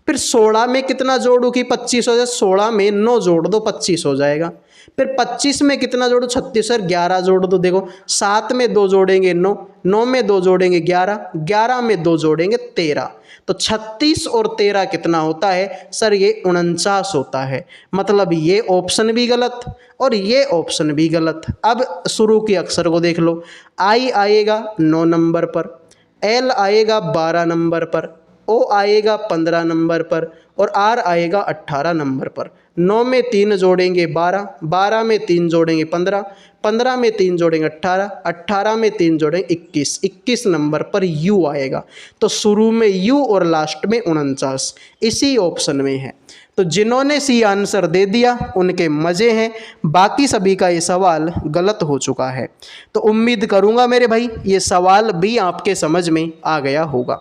फिर 16 में कितना जोड़ूं कि 25 हो जाए। 16 में 9 जोड़ दो 25 हो जाएगा। फिर 25 में कितना जोड़ो 36। सर 11 जोड़ दो। देखो 7 में 2 जोड़ेंगे 9, 9 में 2 जोड़ेंगे 11, 11 में 2 जोड़ेंगे 13। तो 36 और 13 कितना होता है सर, ये 49 होता है। मतलब ये ऑप्शन भी गलत और ये ऑप्शन भी गलत। अब शुरू के अक्षर को देख लो। आई आएगा 9 नंबर पर, एल आएगा 12 नंबर पर, ओ आएगा 15 नंबर पर और आर आएगा 18 नंबर पर। 9 में 3 जोड़ेंगे 12, 12 में 3 जोड़ेंगे 15, 15 में 3 जोड़ेंगे 18, 18 में 3 जोड़ेंगे 21, 21 नंबर पर यू आएगा। तो शुरू में यू और लास्ट में 49 इसी ऑप्शन में है। तो जिन्होंने सी आंसर दे दिया उनके मज़े हैं, बाकी सभी का ये सवाल गलत हो चुका है। तो उम्मीद करूँगा मेरे भाई ये सवाल भी आपके समझ में आ गया होगा।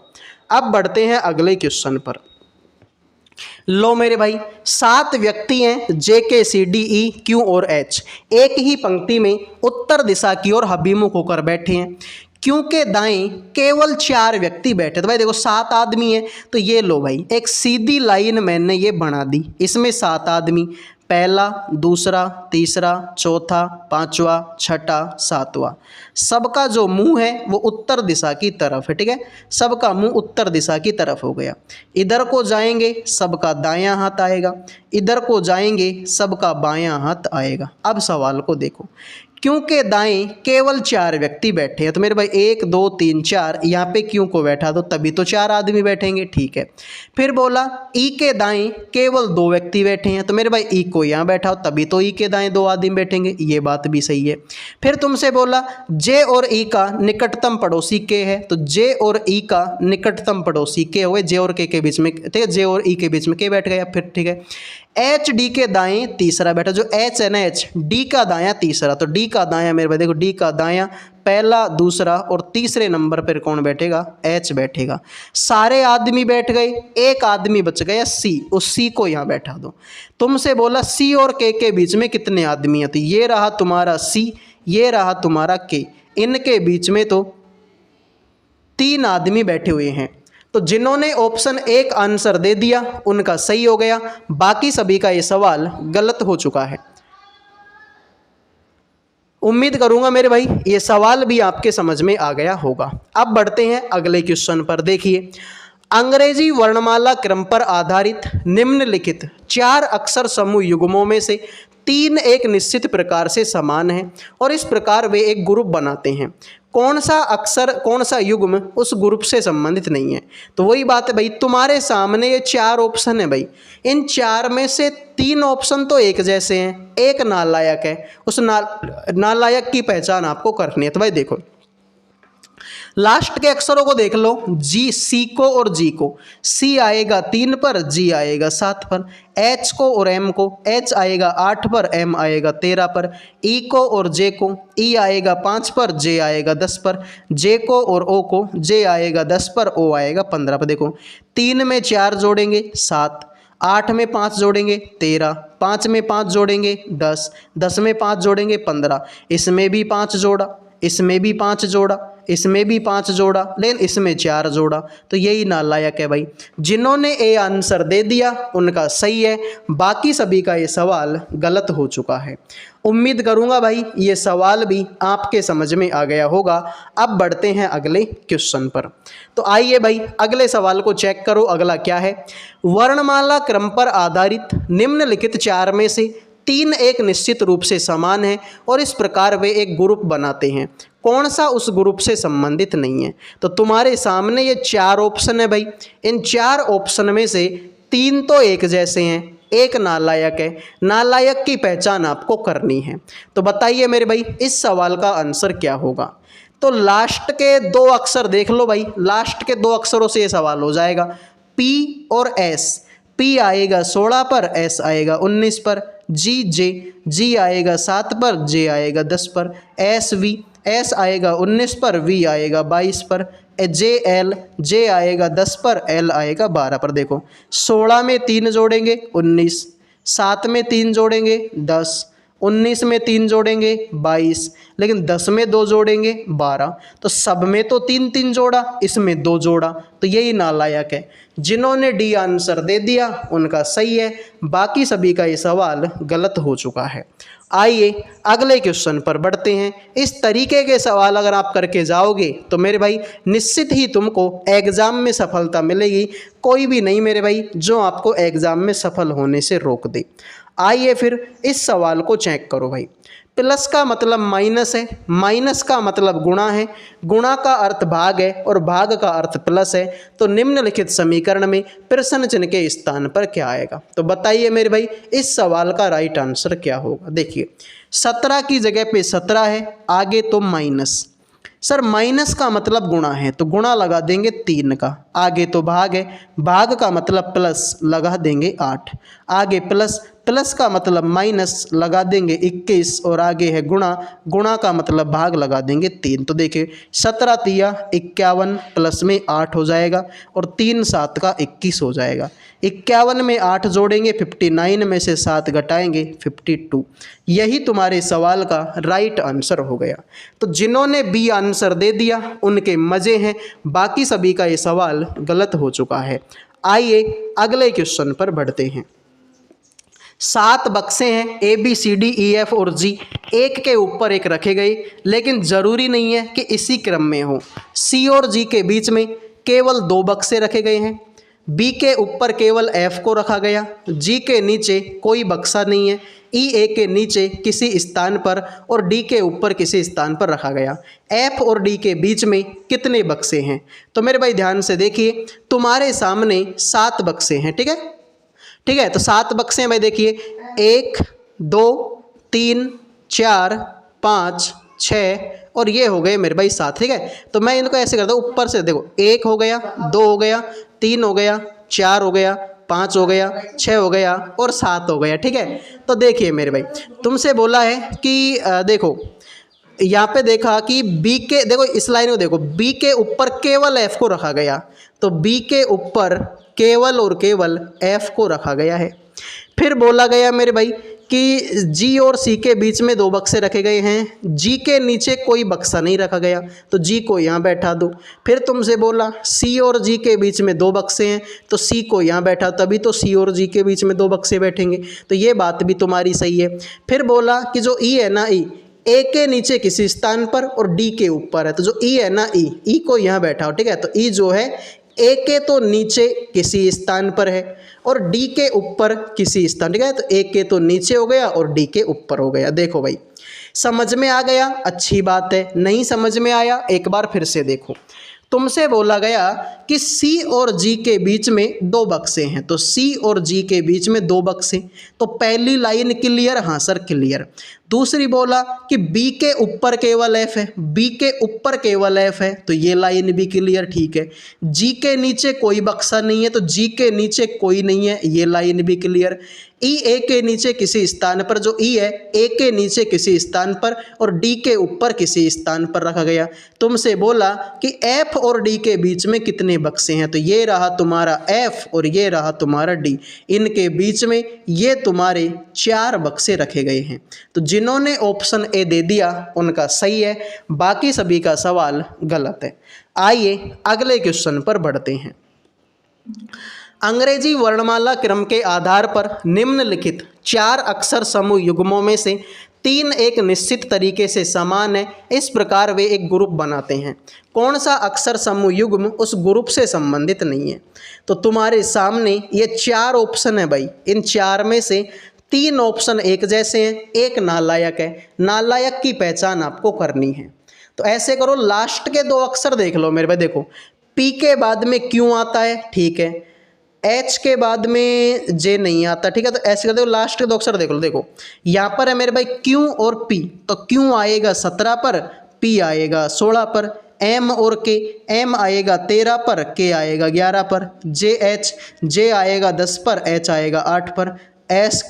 अब बढ़ते हैं अगले क्वेश्चन पर। लो मेरे भाई 7 व्यक्ति हैं जे के सी डी ई क्यू और एच, एक ही पंक्ति में उत्तर दिशा की ओर अभिमुख होकर बैठे हैं। क्यू के दाएं केवल 4 व्यक्ति बैठे। तो भाई देखो 7 आदमी हैं, तो ये लो भाई एक सीधी लाइन मैंने ये बना दी। इसमें 7 आदमी, पहला, दूसरा, तीसरा, चौथा, पांचवा, छठा, सातवां। सबका जो मुंह है वो उत्तर दिशा की तरफ है। ठीक है, सबका मुंह उत्तर दिशा की तरफ हो गया। इधर को जाएंगे सबका दायां हाथ आएगा, इधर को जाएंगे सबका बायां हाथ आएगा। अब सवाल को देखो, क्योंकि दाएं केवल 4 व्यक्ति बैठे हैं, तो मेरे भाई 1 2 3 4 यहाँ पे क्यों को बैठा दो, तभी तो 4 आदमी बैठेंगे। ठीक है, फिर बोला ई के दाएं केवल 2 व्यक्ति बैठे हैं, तो मेरे भाई ई को यहाँ बैठाओ, तभी तो ई के दाएं 2 आदमी बैठेंगे। ये बात भी सही है। फिर तुमसे बोला जे और ई का निकटतम पड़ोसी के है, तो जे और ई का निकटतम पड़ोसी के हुए, जे और के बीच में। ठीक है, जे और ई के बीच में के बैठ गया। फिर ठीक है, एच डी के दाएं तीसरा बैठा, जो एच है ना एच, डी का दायां तीसरा, तो डी का दायां मेरे भाई देखो डी का दायां पहला, दूसरा और तीसरे नंबर पर कौन बैठेगा, एच बैठेगा। सारे आदमी बैठ गए, एक आदमी बच गया सी, उस सी को यहाँ बैठा दो। तुमसे बोला सी और के बीच में कितने आदमी हैं, तो ये रहा तुम्हारा सी, ये रहा तुम्हारा के, इनके बीच में तो 3 आदमी बैठे हुए हैं। तो जिन्होंने ऑप्शन 1 आंसर दे दिया उनका सही हो गया, बाकी सभी का ये सवाल गलत हो चुका है। उम्मीद करूंगा मेरे भाई ये सवाल भी आपके समझ में आ गया होगा। अब बढ़ते हैं अगले क्वेश्चन पर। देखिए, अंग्रेजी वर्णमाला क्रम पर आधारित निम्नलिखित 4 अक्षर समूह युग्मों में से 3 एक निश्चित प्रकार से समान हैं और इस प्रकार वे एक ग्रुप बनाते हैं। कौन सा अक्षर, कौन सा युग्म उस ग्रुप से संबंधित नहीं है। तो वही बात है भाई, तुम्हारे सामने ये 4 ऑप्शन है भाई, इन 4 में से 3 ऑप्शन तो एक जैसे हैं, एक नालायक है। उस नालायक की पहचान आपको करनी है। तो भाई देखो लास्ट के अक्षरों को देख लो, जी, सी को और जी को, सी आएगा 3 पर, जी आएगा 7 पर। एच को और एम को, एच आएगा 8 पर, एम आएगा 13 पर। ई को और जे को, ई आएगा 5 पर, जे आएगा 10 पर। जे को और ओ को, जे आएगा 10 पर, ओ आएगा 15 पर। देखो 3 में 4 जोड़ेंगे 7, 8 में 5 जोड़ेंगे 13, 5 में 5 जोड़ेंगे 10, 10 में 5 जोड़ेंगे 15, इसमें भी 5 जोड़ा, इसमें भी 5 जोड़ा, इसमें भी 5 जोड़ा, लेकिन इसमें 4 जोड़ा। तो यही नालायक है भाई। जिन्होंने ए आंसर दे दिया उनका सही है, बाकी सभी का ये सवाल गलत हो चुका है। उम्मीद करूंगा भाई ये सवाल भी आपके समझ में आ गया होगा। अब बढ़ते हैं अगले क्वेश्चन पर। तो आइए भाई अगले सवाल को चेक करो। अगला क्या है, वर्णमाला क्रम पर आधारित निम्नलिखित 4 में से 3 एक निश्चित रूप से समान है और इस प्रकार वे एक ग्रुप बनाते हैं। कौन सा उस ग्रुप से संबंधित नहीं है। तो तुम्हारे सामने ये 4 ऑप्शन है भाई, इन 4 ऑप्शन में से 3 तो एक जैसे हैं, एक नालायक है। नालायक की पहचान आपको करनी है। तो बताइए मेरे भाई इस सवाल का आंसर क्या होगा। तो लास्ट के दो अक्षर देख लो भाई, लास्ट के दो अक्षरों से ये सवाल हो जाएगा, पी और एस। पी आएगा 16 पर, एस आएगा 19 पर। जी जे, जी आएगा 7 पर, जे आएगा 10 पर। एस वी, एस आएगा 19 पर, वी आएगा 22 पर। जे एल, जे आएगा 10 पर, एल आएगा 12 पर। देखो 16 में 3 जोड़ेंगे 19, 7 में 3 जोड़ेंगे 10, 19 में 3 जोड़ेंगे 22, लेकिन 10 में 2 जोड़ेंगे 12। तो सब में तो 3 3 जोड़ा, इसमें 2 जोड़ा, तो यही नालायक है। जिन्होंने डी आंसर दे दिया उनका सही है, बाकी सभी का ये सवाल गलत हो चुका है। आइए अगले क्वेश्चन पर बढ़ते हैं। इस तरीके के सवाल अगर आप करके जाओगे तो मेरे भाई निश्चित ही तुमको एग्ज़ाम में सफलता मिलेगी। कोई भी नहीं मेरे भाई जो आपको एग्ज़ाम में सफल होने से रोक दे। आइए फिर इस सवाल को चेक करो भाई। प्लस का मतलब माइनस है, माइनस का मतलब गुणा है, गुणा का अर्थ भाग है और भाग का अर्थ प्लस है। तो निम्नलिखित समीकरण में प्रश्न चिन्ह के स्थान पर क्या आएगा? तो बताइए मेरे भाई इस सवाल का राइट आंसर क्या होगा? देखिए 17 की जगह पे 17 है, आगे तो माइनस। सर माइनस का मतलब गुणा है तो गुणा लगा देंगे 3 का, आगे तो भाग है, भाग का मतलब प्लस लगा देंगे 8, आगे प्लस, प्लस का मतलब माइनस लगा देंगे 21 और आगे है गुणा, गुणा का मतलब भाग लगा देंगे 3। तो देखिए 17 तिया 51 प्लस में 8 हो जाएगा और 3 7 का 21 हो जाएगा। 51 में 8 जोड़ेंगे 59 में से 7 घटाएंगे 52। यही तुम्हारे सवाल का राइट आंसर हो गया। तो जिन्होंने बी आंसर दे दिया उनके मज़े हैं, बाकी सभी का ये सवाल गलत हो चुका है। आइए अगले क्वेश्चन पर बढ़ते हैं। 7 बक्से हैं A B C D E F और जी, एक के ऊपर एक रखे गए, लेकिन ज़रूरी नहीं है कि इसी क्रम में हो। सी और जी के बीच में केवल 2 बक्से रखे गए हैं, बी के ऊपर केवल एफ को रखा गया, जी के नीचे कोई बक्सा नहीं है, ई ए के नीचे किसी स्थान पर और डी के ऊपर किसी स्थान पर रखा गया। एफ और डी के बीच में कितने बक्से हैं? तो मेरे भाई ध्यान से देखिए, तुम्हारे सामने 7 बक्से हैं, ठीक है, ठीक है। तो 7 बक्से हैं भाई, देखिए 1 2 3 4 5 6 और ये हो गए मेरे भाई 7, ठीक है। तो मैं इनको ऐसे करता हूँ, ऊपर से देखो 1 हो गया, 2 हो गया, 3 हो गया, 4 हो गया, 5 हो गया, 6 हो गया और 7 हो गया, ठीक है। तो देखिए मेरे भाई तुमसे बोला है कि देखो यहाँ पे देखा कि बी के, देखो इस लाइन को देखो, बी के ऊपर केवल एफ को रखा गया, तो बी के ऊपर केवल और केवल एफ को रखा गया है। फिर बोला गया मेरे भाई कि जी और सी के बीच में 2 बक्से रखे गए हैं, जी के नीचे कोई बक्सा नहीं रखा गया, तो जी को यहाँ बैठा दो। फिर तुमसे बोला सी और जी के बीच में 2 बक्से हैं, तो सी को यहाँ बैठा, तभी तो सी और जी के बीच में 2 बक्से बैठेंगे, तो ये बात भी तुम्हारी सही है। फिर बोला कि जो ई है ना, ई ए के नीचे किसी स्थान पर और डी के ऊपर है, तो जो ई है ना, ई को यहाँ बैठाओ, ठीक है। तो ई जो है ए के तो नीचे किसी स्थान पर है और डी के ऊपर किसी स्थान, ठीक है। तो ए के तो नीचे हो गया और डी के ऊपर हो गया। देखो भाई समझ में आ गया, अच्छी बात है। नहीं समझ में आया एक बार फिर से देखो। तुमसे बोला गया कि सी और जी के बीच में 2 बक्से हैं, तो सी और जी के बीच में 2 बक्से, तो पहली लाइन क्लियर, हाँ सर क्लियर। दूसरी बोला कि बी के ऊपर केवल एफ है, बी के ऊपर केवल एफ है, तो ये लाइन भी क्लियर, ठीक है। जी के नीचे कोई बक्सा नहीं है, तो जी के नीचे कोई नहीं है, ये लाइन भी क्लियर। ई ए के नीचे किसी स्थान पर, जो ई है ए के नीचे किसी स्थान पर और डी के ऊपर किसी स्थान पर रखा गया। तुमसे बोला कि एफ और डी के बीच में कितने बक्से हैं, तो ये रहा तुम्हारा एफ और ये रहा तुम्हारा डी, इनके बीच में ये तुम्हारे 4 बक्से रखे गए हैं। तो जिन्होंने ऑप्शन ए दे दिया उनका सही है, बाकी सभी का सवाल गलत है। आइए अगले क्वेश्चन पर बढ़ते हैं। अंग्रेजी वर्णमाला क्रम के आधार पर निम्नलिखित 4 अक्षर समूह युग्मों में से 3 एक निश्चित तरीके से समान है, इस प्रकार वे एक ग्रुप बनाते हैं। कौन सा अक्षर समूह युग्म उस ग्रुप से संबंधित नहीं है? तो तुम्हारे सामने ये 4 ऑप्शन है भाई, इन 4 में से 3 ऑप्शन एक जैसे हैं, एक नालायक है। नालायक की पहचान आपको करनी है। तो ऐसे करो, लास्ट के 2 अक्षर देख लो मेरे भाई। देखो पी के बाद में क्यों आता है, ठीक है, एच के बाद में जे नहीं आता, ठीक है। तो ऐसे कर दो, लास्ट के 2 अक्षर देख लो। देखो यहाँ पर है मेरे भाई क्यू और पी, तो क्यू आएगा 17 पर, P आएगा 16 पर, M और K, M आएगा 13 पर, K आएगा 11 पर, J आएगा 10 पर, H आएगा 8 पर, S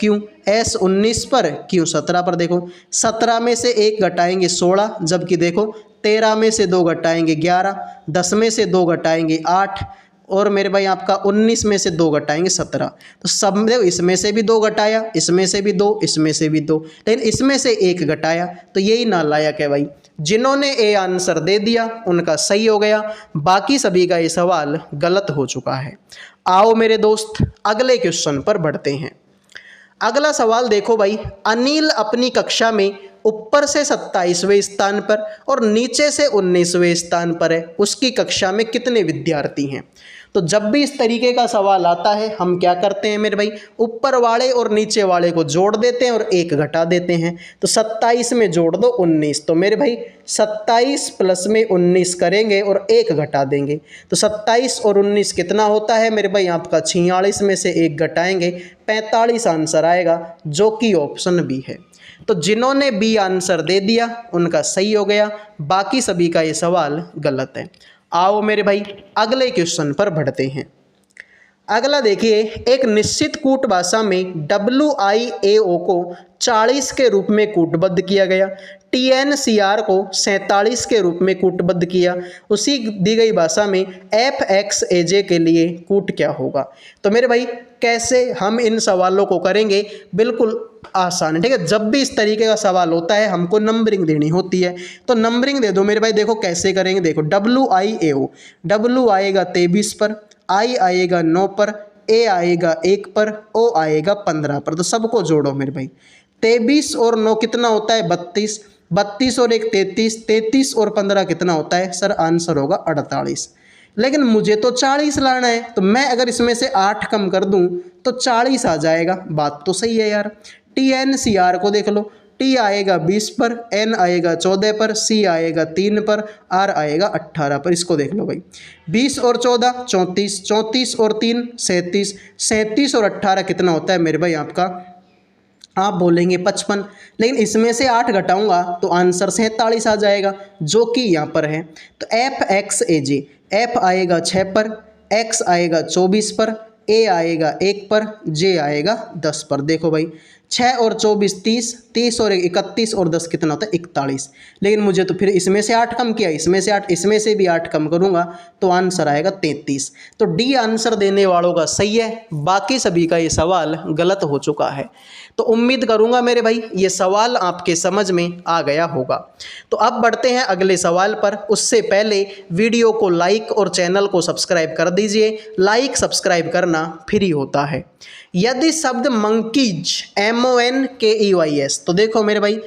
19 पर, Q 17 पर। देखो 17 में से 1 घटाएंगे 16, जबकि देखो 13 में से 2 घटाएंगे 11, 10 में से 2 घटाएंगे 8 और मेरे भाई आपका 19 में से 2 घटाएंगे 17। तो सब में इसमें से भी 2 घटाया, इसमें से भी 2, इसमें से भी 2, लेकिन इसमें से 1 घटाया, तो यही नालायक है भाई। जिन्होंने ए आंसर दे दिया उनका सही हो गया, बाकी सभी का ये सवाल गलत हो चुका है। आओ मेरे दोस्त अगले क्वेश्चन पर बढ़ते हैं। अगला सवाल देखो भाई, अनिल अपनी कक्षा में ऊपर से 27वें स्थान पर और नीचे से 19वें स्थान पर है, उसकी कक्षा में कितने विद्यार्थी हैं? तो जब भी इस तरीके का सवाल आता है हम क्या करते हैं मेरे भाई, ऊपर वाले और नीचे वाले को जोड़ देते हैं और 1 घटा देते हैं। तो 27 में जोड़ दो 19, तो मेरे भाई 27 प्लस में 19 करेंगे और 1 घटा देंगे, तो 27 और 19 कितना होता है मेरे भाई आपका 46 में से 1 घटाएंगे 45 आंसर आएगा, जो कि ऑप्शन बी है। तो जिन्होंने बी आंसर दे दिया उनका सही हो गया, बाकी सभी का ये सवाल गलत है। आओ मेरे भाई अगले क्वेश्चन पर बढ़ते हैं। अगला देखिए, एक निश्चित कूट भाषा में WIAO को 40 के रूप में कूटबद्ध किया गया, TNCR को 47 के रूप में कूटबद्ध किया, उसी दी गई भाषा में FXAJ के लिए कूट क्या होगा? तो मेरे भाई कैसे हम इन सवालों को करेंगे, बिल्कुल आसान है, ठीक है। जब भी इस तरीके का सवाल होता है हमको नंबरिंग देनी होती है, तो नंबरिंग दे दो मेरे भाई। देखो कैसे करेंगे, देखो WIAO, W आएगा 23 पर, I आएगा 9 पर, A आएगा 1 पर, O आएगा 15 पर। तो सबको जोड़ो मेरे भाई, 23 और 9 कितना होता है 32, 32 और 1 33, 33 और 15 कितना होता है सर? आंसर होगा 48। लेकिन मुझे तो 40 लाना है, तो मैं अगर इसमें से 8 कम कर दूं तो 40 आ जाएगा। बात तो सही है यार। TNCR को देख लो, T आएगा 20 पर, N आएगा 14 पर, C आएगा 3 पर, R आएगा 18 पर। इसको देख लो भाई, 20 और 14 34, 34 और 3 37, 37 और 18 कितना होता है मेरे भाई आपका? आप बोलेंगे 55, लेकिन इसमें से 8 घटाऊंगा तो आंसर 47 आ जाएगा, जो कि यहाँ पर है। तो FXAJ, F आएगा 6 पर, X आएगा 24 पर, A आएगा 1 पर, J आएगा 10 पर। देखो भाई 6 और 24 30, 30 और 31 और 10 कितना होता है 41। लेकिन मुझे तो फिर इसमें से 8 कम किया, इसमें से 8, इसमें से भी 8 कम करूंगा तो आंसर आएगा 33। तो डी आंसर देने वालों का सही है, बाकी सभी का ये सवाल गलत हो चुका है। तो उम्मीद करूंगा मेरे भाई ये सवाल आपके समझ में आ गया होगा। तो अब बढ़ते हैं अगले सवाल पर। उससे पहले वीडियो को लाइक और चैनल को सब्सक्राइब कर दीजिए, लाइक सब्सक्राइब करना फ्री होता है। यदि शब्द मंकीज MONKEYS, तो देखो मेरे भाई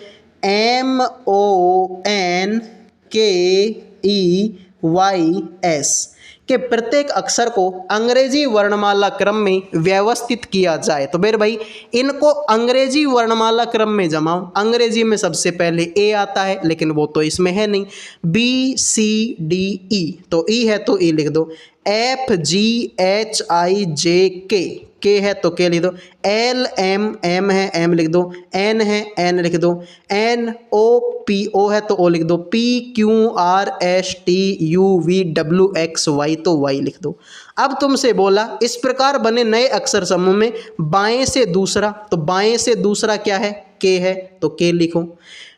MONKEYS के प्रत्येक अक्षर को अंग्रेजी वर्णमाला क्रम में व्यवस्थित किया जाए, तो मेरे भाई इनको अंग्रेजी वर्णमाला क्रम में जमाओ। अंग्रेजी में सबसे पहले A आता है, लेकिन वो तो इसमें है नहीं। BCDE, तो E है तो E लिख दो। FGHIJK, K है तो K लिख दो। LMM है M लिख दो। N है N लिख दो। NOPO है तो O लिख दो। PQRSTUVWXY तो Y लिख दो। अब तुमसे बोला इस प्रकार बने नए अक्षर समूह में बाएं से दूसरा, तो बाएं से दूसरा क्या है? K है तो K लिखो।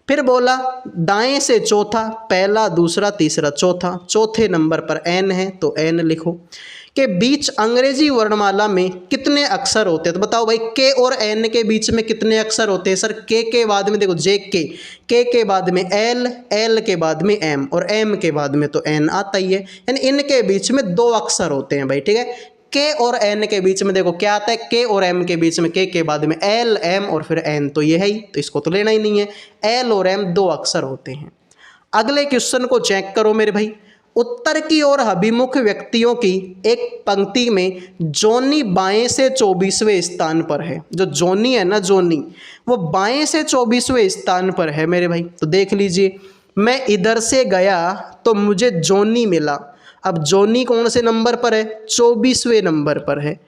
फिर बोला दाएं से चौथा, पहला दूसरा तीसरा चौथा, चौथे नंबर पर N है तो N लिखो। के बीच अंग्रेजी वर्णमाला में कितने अक्षर होते हैं? तो बताओ भाई K और N के बीच में कितने अक्षर होते हैं? सर K के बाद में देखो JK, K के बाद में L, L के बाद में M और M के बाद में तो N आता ही है, यानी इनके बीच में 2 अक्षर होते हैं भाई, ठीक है। K और N के बीच में देखो क्या आता है? K और M के बीच में K के बाद में L, M और फिर N, तो ये है ही, तो इसको तो लेना ही नहीं है। L और M 2 अक्षर होते हैं। अगले क्वेश्चन को चेक करो मेरे भाई। उत्तर की ओर अभिमुख व्यक्तियों की एक पंक्ति में जोनी बाएं से 24वें स्थान पर है। जो जोनी है ना, जोनी, वो बाएं से 24वें स्थान पर है मेरे भाई। तो देख लीजिए, मैं इधर से गया तो मुझे जोनी मिला। अब जोनी कौन से नंबर पर है? 24वें नंबर पर है।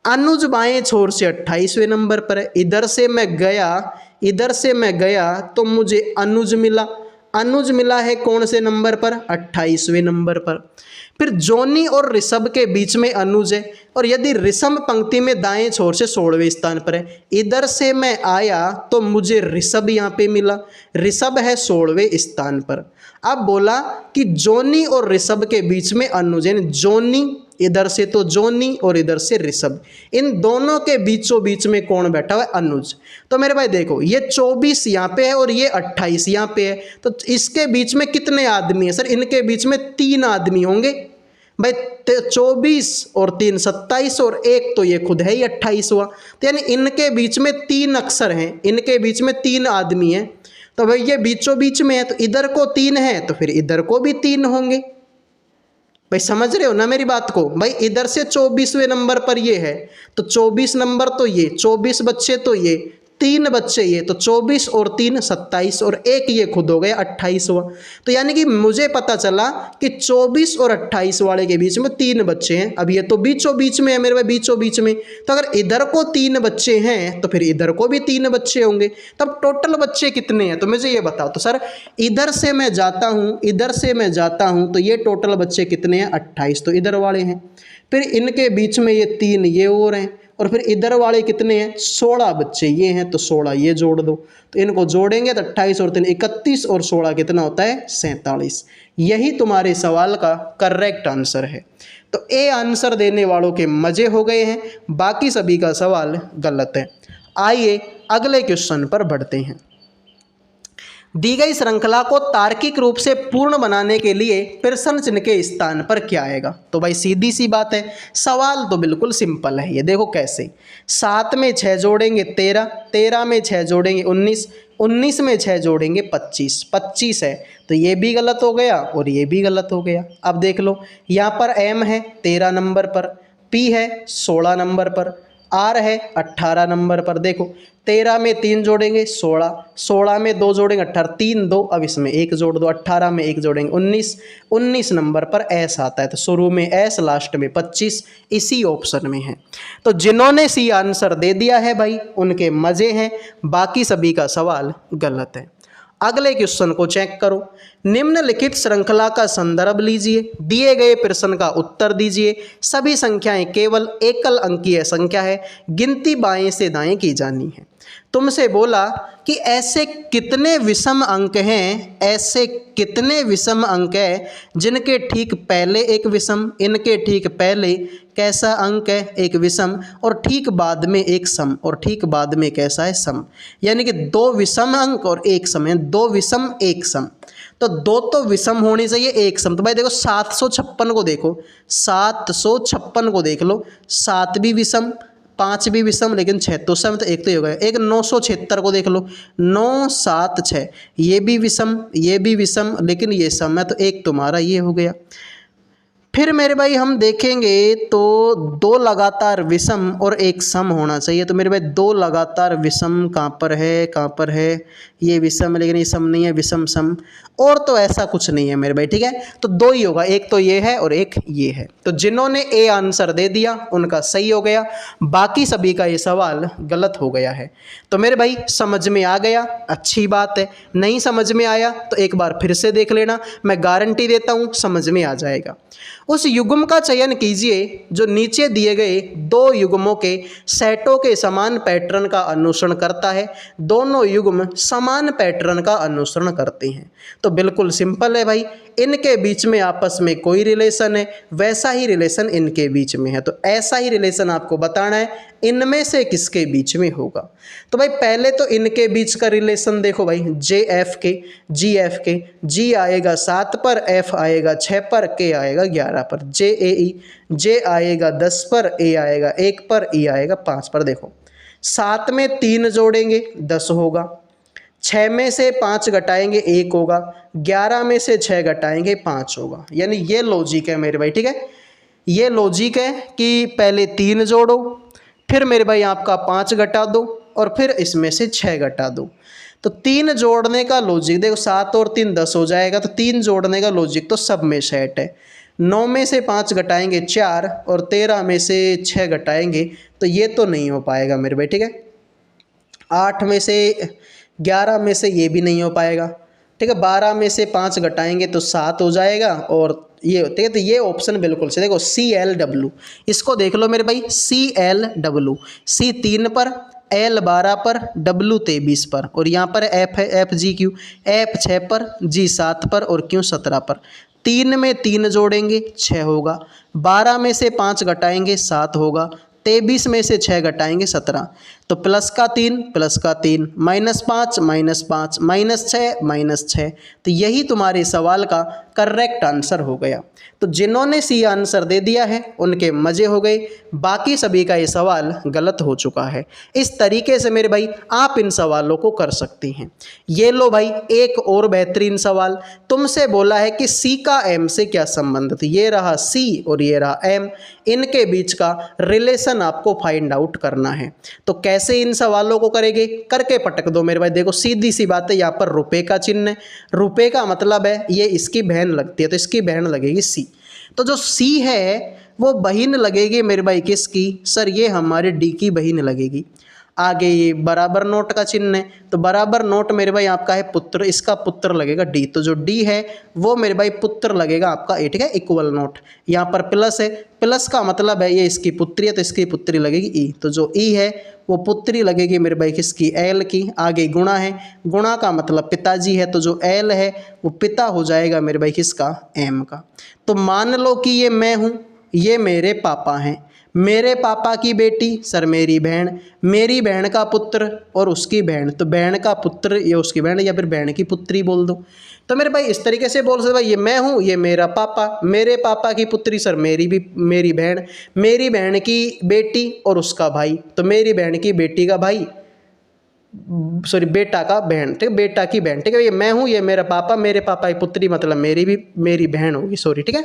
अनुज बाएं छोर से 28वें नंबर पर है। इधर से मैं गया तो मुझे अनुज मिला। अनुज मिला है कौन से नंबर पर, 28वें नंबर पर। फिर जोनी और ऋषभ के बीच में अनुज है, और यदि ऋषभ पंक्ति में दाएं छोर से 16वें स्थान पर है, इधर से मैं आया तो मुझे ऋषभ यहाँ पे मिला, ऋषभ है 16वें स्थान पर। अब बोला कि जोनी और ऋषभ के बीच में अनुज, यानी जोनी इधर से तो जोनी और इधर से ऋषभ, इन दोनों के बीचों बीच में कौन बैठा हुआ है, अनुज। तो मेरे भाई देखो ये 24 यहाँ पे है और ये 28 यहाँ पे है, तो इसके बीच में कितने आदमी है सर, इनके बीच में 3 आदमी होंगे भाई। 24 और 3 27, और एक तो ये खुद है ही 28 हुआ, तो यानी इनके बीच में 3 अक्षर हैं, इनके बीच में 3 आदमी हैं। तो भाई ये बीचों बीच में है, तो इधर को 3 है तो फिर इधर को भी 3 होंगे। भाई समझ रहे हो ना मेरी बात को। भाई इधर से 24वें नंबर पर ये है, तो 24 नंबर तो ये, 24 बच्चे तो ये, 3 बच्चे ये, तो 24 और 3 27, और एक ये खुद हो गया 28 हुआ। तो यानी कि मुझे पता चला कि 24 और 28 वाले के बीच में 3 बच्चे हैं। अब ये तो बीचों बीच में है मेरे भाई, बीचों बीच में, तो अगर इधर को 3 बच्चे हैं तो फिर इधर को भी 3 बच्चे होंगे। तब टोटल बच्चे कितने हैं तो मुझे ये बताओ। तो सर इधर से मैं जाता हूँ, इधर से मैं जाता हूँ, तो ये टोटल बच्चे कितने हैं, 28, तो इधर वाले हैं। फिर इनके बीच में ये 3 ये और हैं, और फिर इधर वाले कितने हैं, 16 बच्चे ये हैं, तो 16 ये जोड़ दो, तो इनको जोड़ेंगे तो 28 और 3 31, और 16 कितना होता है, 47। यही तुम्हारे सवाल का करेक्ट आंसर है। तो ए आंसर देने वालों के मजे हो गए हैं, बाकी सभी का सवाल गलत है। आइए अगले क्वेश्चन पर बढ़ते हैं। दी गई श्रृंखला को तार्किक रूप से पूर्ण बनाने के लिए प्रश्न चिन्ह के स्थान पर क्या आएगा। तो भाई सीधी सी बात है, सवाल तो बिल्कुल सिंपल है। ये देखो कैसे, 7 में 6 जोड़ेंगे 13, 13 में 6 जोड़ेंगे 19, 19 में 6 जोड़ेंगे 25, 25 है, तो ये भी गलत हो गया और ये भी गलत हो गया। अब देख लो, यहाँ पर m है 13 नंबर पर, p है 16 नंबर पर, r है 18 नंबर पर। देखो 13 में 3 जोड़ेंगे 16, 16 में 2 जोड़ेंगे 18, 3 2, अब इसमें 1 जोड़ दो, 18 में 1 जोड़ेंगे 19, 19 नंबर पर s आता है, तो शुरू में s लास्ट में 25, इसी ऑप्शन में है। तो जिन्होंने सी आंसर दे दिया है भाई उनके मज़े हैं, बाकी सभी का सवाल गलत है। अगले क्वेश्चन को चेक करो। निम्नलिखित श्रृंखला का संदर्भ लीजिए, दिए गए प्रश्न का उत्तर दीजिए। सभी संख्याएं केवल एकल अंकीय संख्या है, गिनती बाएं से दाएं की जानी है। तुमसे बोला कि ऐसे कितने विषम अंक हैं, ऐसे कितने विषम अंक हैं जिनके ठीक पहले एक विषम, इनके ठीक पहले कैसा अंक है, एक विषम, और ठीक बाद में एक सम, और ठीक बाद में कैसा है, सम। यानी कि 2 विषम अंक और एक सम है, 2 विषम एक सम। तो 2 तो विषम होनी चाहिए, एक सम। तो भाई देखो 756 को देखो, 756 को देख लो, 7 भी विषम, 5 भी विषम, लेकिन 6 तो सम, तो एक तो ही होगा। एक 976 को देख लो, 9 7 6, ये भी विषम, ये भी विषम, लेकिन ये सम है, तो एक तुम्हारा ये हो गया। फिर मेरे भाई हम देखेंगे तो 2 लगातार विषम और एक सम होना चाहिए। तो मेरे भाई 2 लगातार विषम कहाँ पर है, कहाँ पर है, ये विषम है लेकिन ये सम नहीं है, विषम सम, और तो ऐसा कुछ नहीं है मेरे भाई, ठीक है। तो 2 ही होगा, एक तो ये है और एक ये है। तो जिन्होंने ए आंसर दे दिया उनका सही हो गया, बाकी सभी का ये सवाल गलत हो गया है। तो मेरे भाई समझ में आ गया, अच्छी बात है। नहीं समझ में आया तो एक बार फिर से देख लेना, मैं गारंटी देता हूँ समझ में आ जाएगा। उस युग्म का चयन कीजिए जो नीचे दिए गए 2 युग्मों के सेटों के समान पैटर्न का अनुसरण करता है। दोनों युग्म समान पैटर्न का अनुसरण करते हैं। तो बिल्कुल सिंपल है भाई, इनके बीच में आपस में कोई रिलेशन है, वैसा ही रिलेशन इनके बीच में है। तो ऐसा ही रिलेशन आपको बताना है, इनमें से किसके बीच में होगा। तो भाई पहले तो इनके बीच का रिलेशन देखो भाई, जे एफ के, जी एफ के, जी आएगा 7 पर, एफ आएगा 6 पर, के आएगा 11 पर, जे ए ई, जे आएगा 10 पर, ए आएगा 1 पर, ई आएगा 5 पर। देखो 7 में 3 जोड़ेंगे 10 होगा, 6 में से 5 घटाएंगे 1 होगा, 11 में से 6 घटाएंगे 5 होगा। यानी ये लॉजिक है मेरे भाई, ठीक है। ये लॉजिक है कि पहले 3 जोड़ो, फिर मेरे भाई आपका 5 घटा दो, और फिर इसमें से 6 घटा दो। तो 3 जोड़ने का लॉजिक देखो, 7 और 3 10 हो जाएगा, तो 3 जोड़ने का लॉजिक तो सब में सेट है। 9 में से 5 घटाएंगे 4, और 13 में से 6 घटाएंगे, तो ये तो नहीं हो पाएगा मेरे भाई, ठीक है। 8 में से 11 में से ये भी नहीं हो पाएगा, ठीक है। 12 में से 5 घटाएंगे तो 7 हो जाएगा और ये ठीक है। तो ये ऑप्शन बिल्कुल से देखो CLW, इसको देख लो मेरे भाई, CLW, C 3 पर, L 12 पर, W 23 पर, और यहाँ पर F है FGQ, F 6 पर, G 7 पर और Q 17 पर। 3 में 3 जोड़ेंगे 6 होगा, 12 में से 5 घटाएंगे 7 होगा, 23 में से 6 घटाएंगे 17, तो प्लस का 3 प्लस का 3, -5 -5 -6 तो यही तुम्हारे सवाल का करेक्ट आंसर हो गया। तो जिन्होंने सी आंसर दे दिया है उनके मज़े हो गए, बाकी सभी का ये सवाल गलत हो चुका है। इस तरीके से मेरे भाई आप इन सवालों को कर सकती हैं। ये लो भाई एक और बेहतरीन सवाल, तुमसे बोला है कि सी का एम से क्या संबंध, तो ये रहा सी और ये रहा एम, इनके बीच का रिलेशन आपको फाइंड आउट करना है। तो कैसे इन सवालों को करेंगे, करके पटक दो मेरे भाई। देखो सीधी सी बात है, यहाँ पर रुपए का चिन्ह है, रुपए का मतलब है ये इसकी बहन लगती है, तो इसकी बहन लगेगी सी। तो जो सी है वो बहन लगेगी मेरे भाई किसकी, सर ये हमारे डी की बहन लगेगी। आगे ये बराबर नोट का चिन्ह है, तो बराबर नोट मेरे भाई आपका है पुत्र, इसका पुत्र लगेगा डी, तो जो डी है वो मेरे भाई पुत्र लगेगा आपका ए, ठीक है, इक्वल नोट। यहाँ पर प्लस है, प्लस का मतलब है ये इसकी पुत्री है, तो इसकी पुत्री लगेगी ई, तो जो ई है वो पुत्री लगेगी मेरे भाई किसकी, एल की। आगे गुणा है, गुणा का मतलब पिताजी है, तो जो एल है वो पिता हो जाएगा मेरे भाई किसका, एम का। तो मान लो कि ये मैं हूँ, ये मेरे पापा हैं, मेरे पापा की बेटी सर मेरी बहन, मेरी बहन का पुत्र और उसकी बहन, तो बहन का पुत्र या उसकी बहन या फिर बहन की पुत्री बोल दो। तो मेरे भाई इस तरीके से बोल सकते भाई, ये मैं हूँ, ये मेरा पापा, मेरे पापा की पुत्री सर मेरी बहन, मेरी बहन की बेटी और उसका भाई, तो मेरी बहन की बेटी का भाई, सॉरी बेटा का बहन, ठीक है, बेटा की बहन, ठीक है। ये मैं हूँ, ये मेरा पापा, मेरे पापा की पुत्री मतलब मेरी बहन होगी, सॉरी, ठीक है।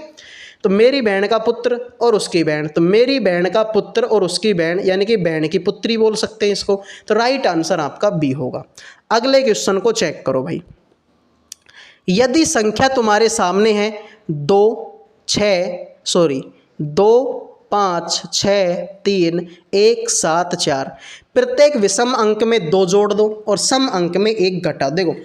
तो मेरी बहन का पुत्र और उसकी बहन, तो मेरी बहन का पुत्र और उसकी बहन यानी कि बहन की पुत्री बोल सकते हैं इसको। तो राइट आंसर आपका बी होगा। अगले क्वेश्चन को चेक करो भाई, यदि संख्या तुम्हारे सामने है 2 5 6 3 1 7 4, प्रत्येक विषम अंक में 2 जोड़ दो और सम अंक में 1 घटा। देखो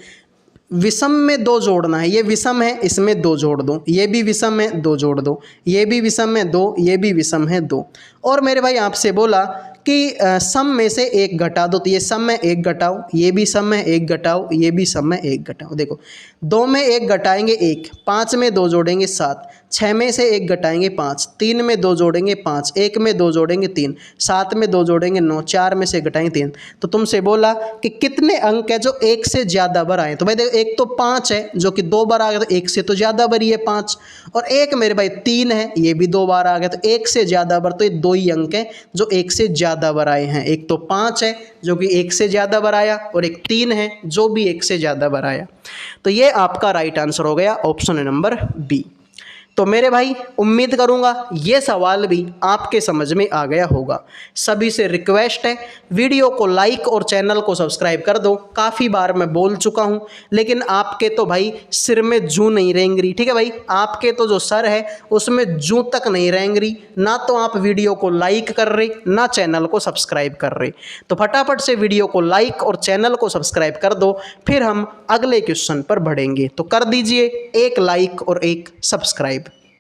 विषम में 2 जोड़ना है, ये विषम है इसमें 2 जोड़ दो, ये भी विषम है 2 जोड़ दो, ये भी विषम है 2, ये भी विषम है 2। और मेरे भाई आपसे बोला कि सम में से 1 घटा दो, तो ये सम में 1 घटाओ, ये भी सम में 1 घटाओ, ये भी सम में 1 घटाओ। देखो 2 में 1 घटाएंगे 1, 5 में 2 जोड़ेंगे 7, 6 में से 1 घटाएंगे 5, 3 में 2 जोड़ेंगे 5, 1 में 2 जोड़ेंगे 3, 7 में 2 जोड़ेंगे 9, 4 में से घटाएंगे 3। तो तुमसे बोला कि कितने अंक है जो 1 से ज़्यादा बार आए, तो भाई देखो एक तो 5 है जो कि 2 बार आ गया, तो 1 से तो ज़्यादा बार ही है 5, और एक मेरे भाई 3 है, ये भी 2 बार आ गया, तो 1 से ज़्यादा बार, तो ये 2 ही अंक हैं जो 1 से ज़्यादा बार आए हैं। एक तो 5 है जो कि 1 से ज़्यादा बार आया और एक 3 है जो भी 1 से ज़्यादा बार आया। तो ये आपका राइट आंसर हो गया ऑप्शन नंबर बी। तो मेरे भाई उम्मीद करूंगा ये सवाल भी आपके समझ में आ गया होगा। सभी से रिक्वेस्ट है वीडियो को लाइक और चैनल को सब्सक्राइब कर दो। काफ़ी बार मैं बोल चुका हूं लेकिन आपके तो भाई सिर में जूं नहीं रेंग रही, ठीक है भाई, आपके तो जो सर है उसमें जूं तक नहीं रेंग रही, ना तो आप वीडियो को लाइक कर रहे ना चैनल को सब्सक्राइब कर रहे। तो फटाफट से वीडियो को लाइक और चैनल को सब्सक्राइब कर दो, फिर हम अगले क्वेश्चन पर बढ़ेंगे। तो कर दीजिए एक लाइक और एक सब्सक्राइब।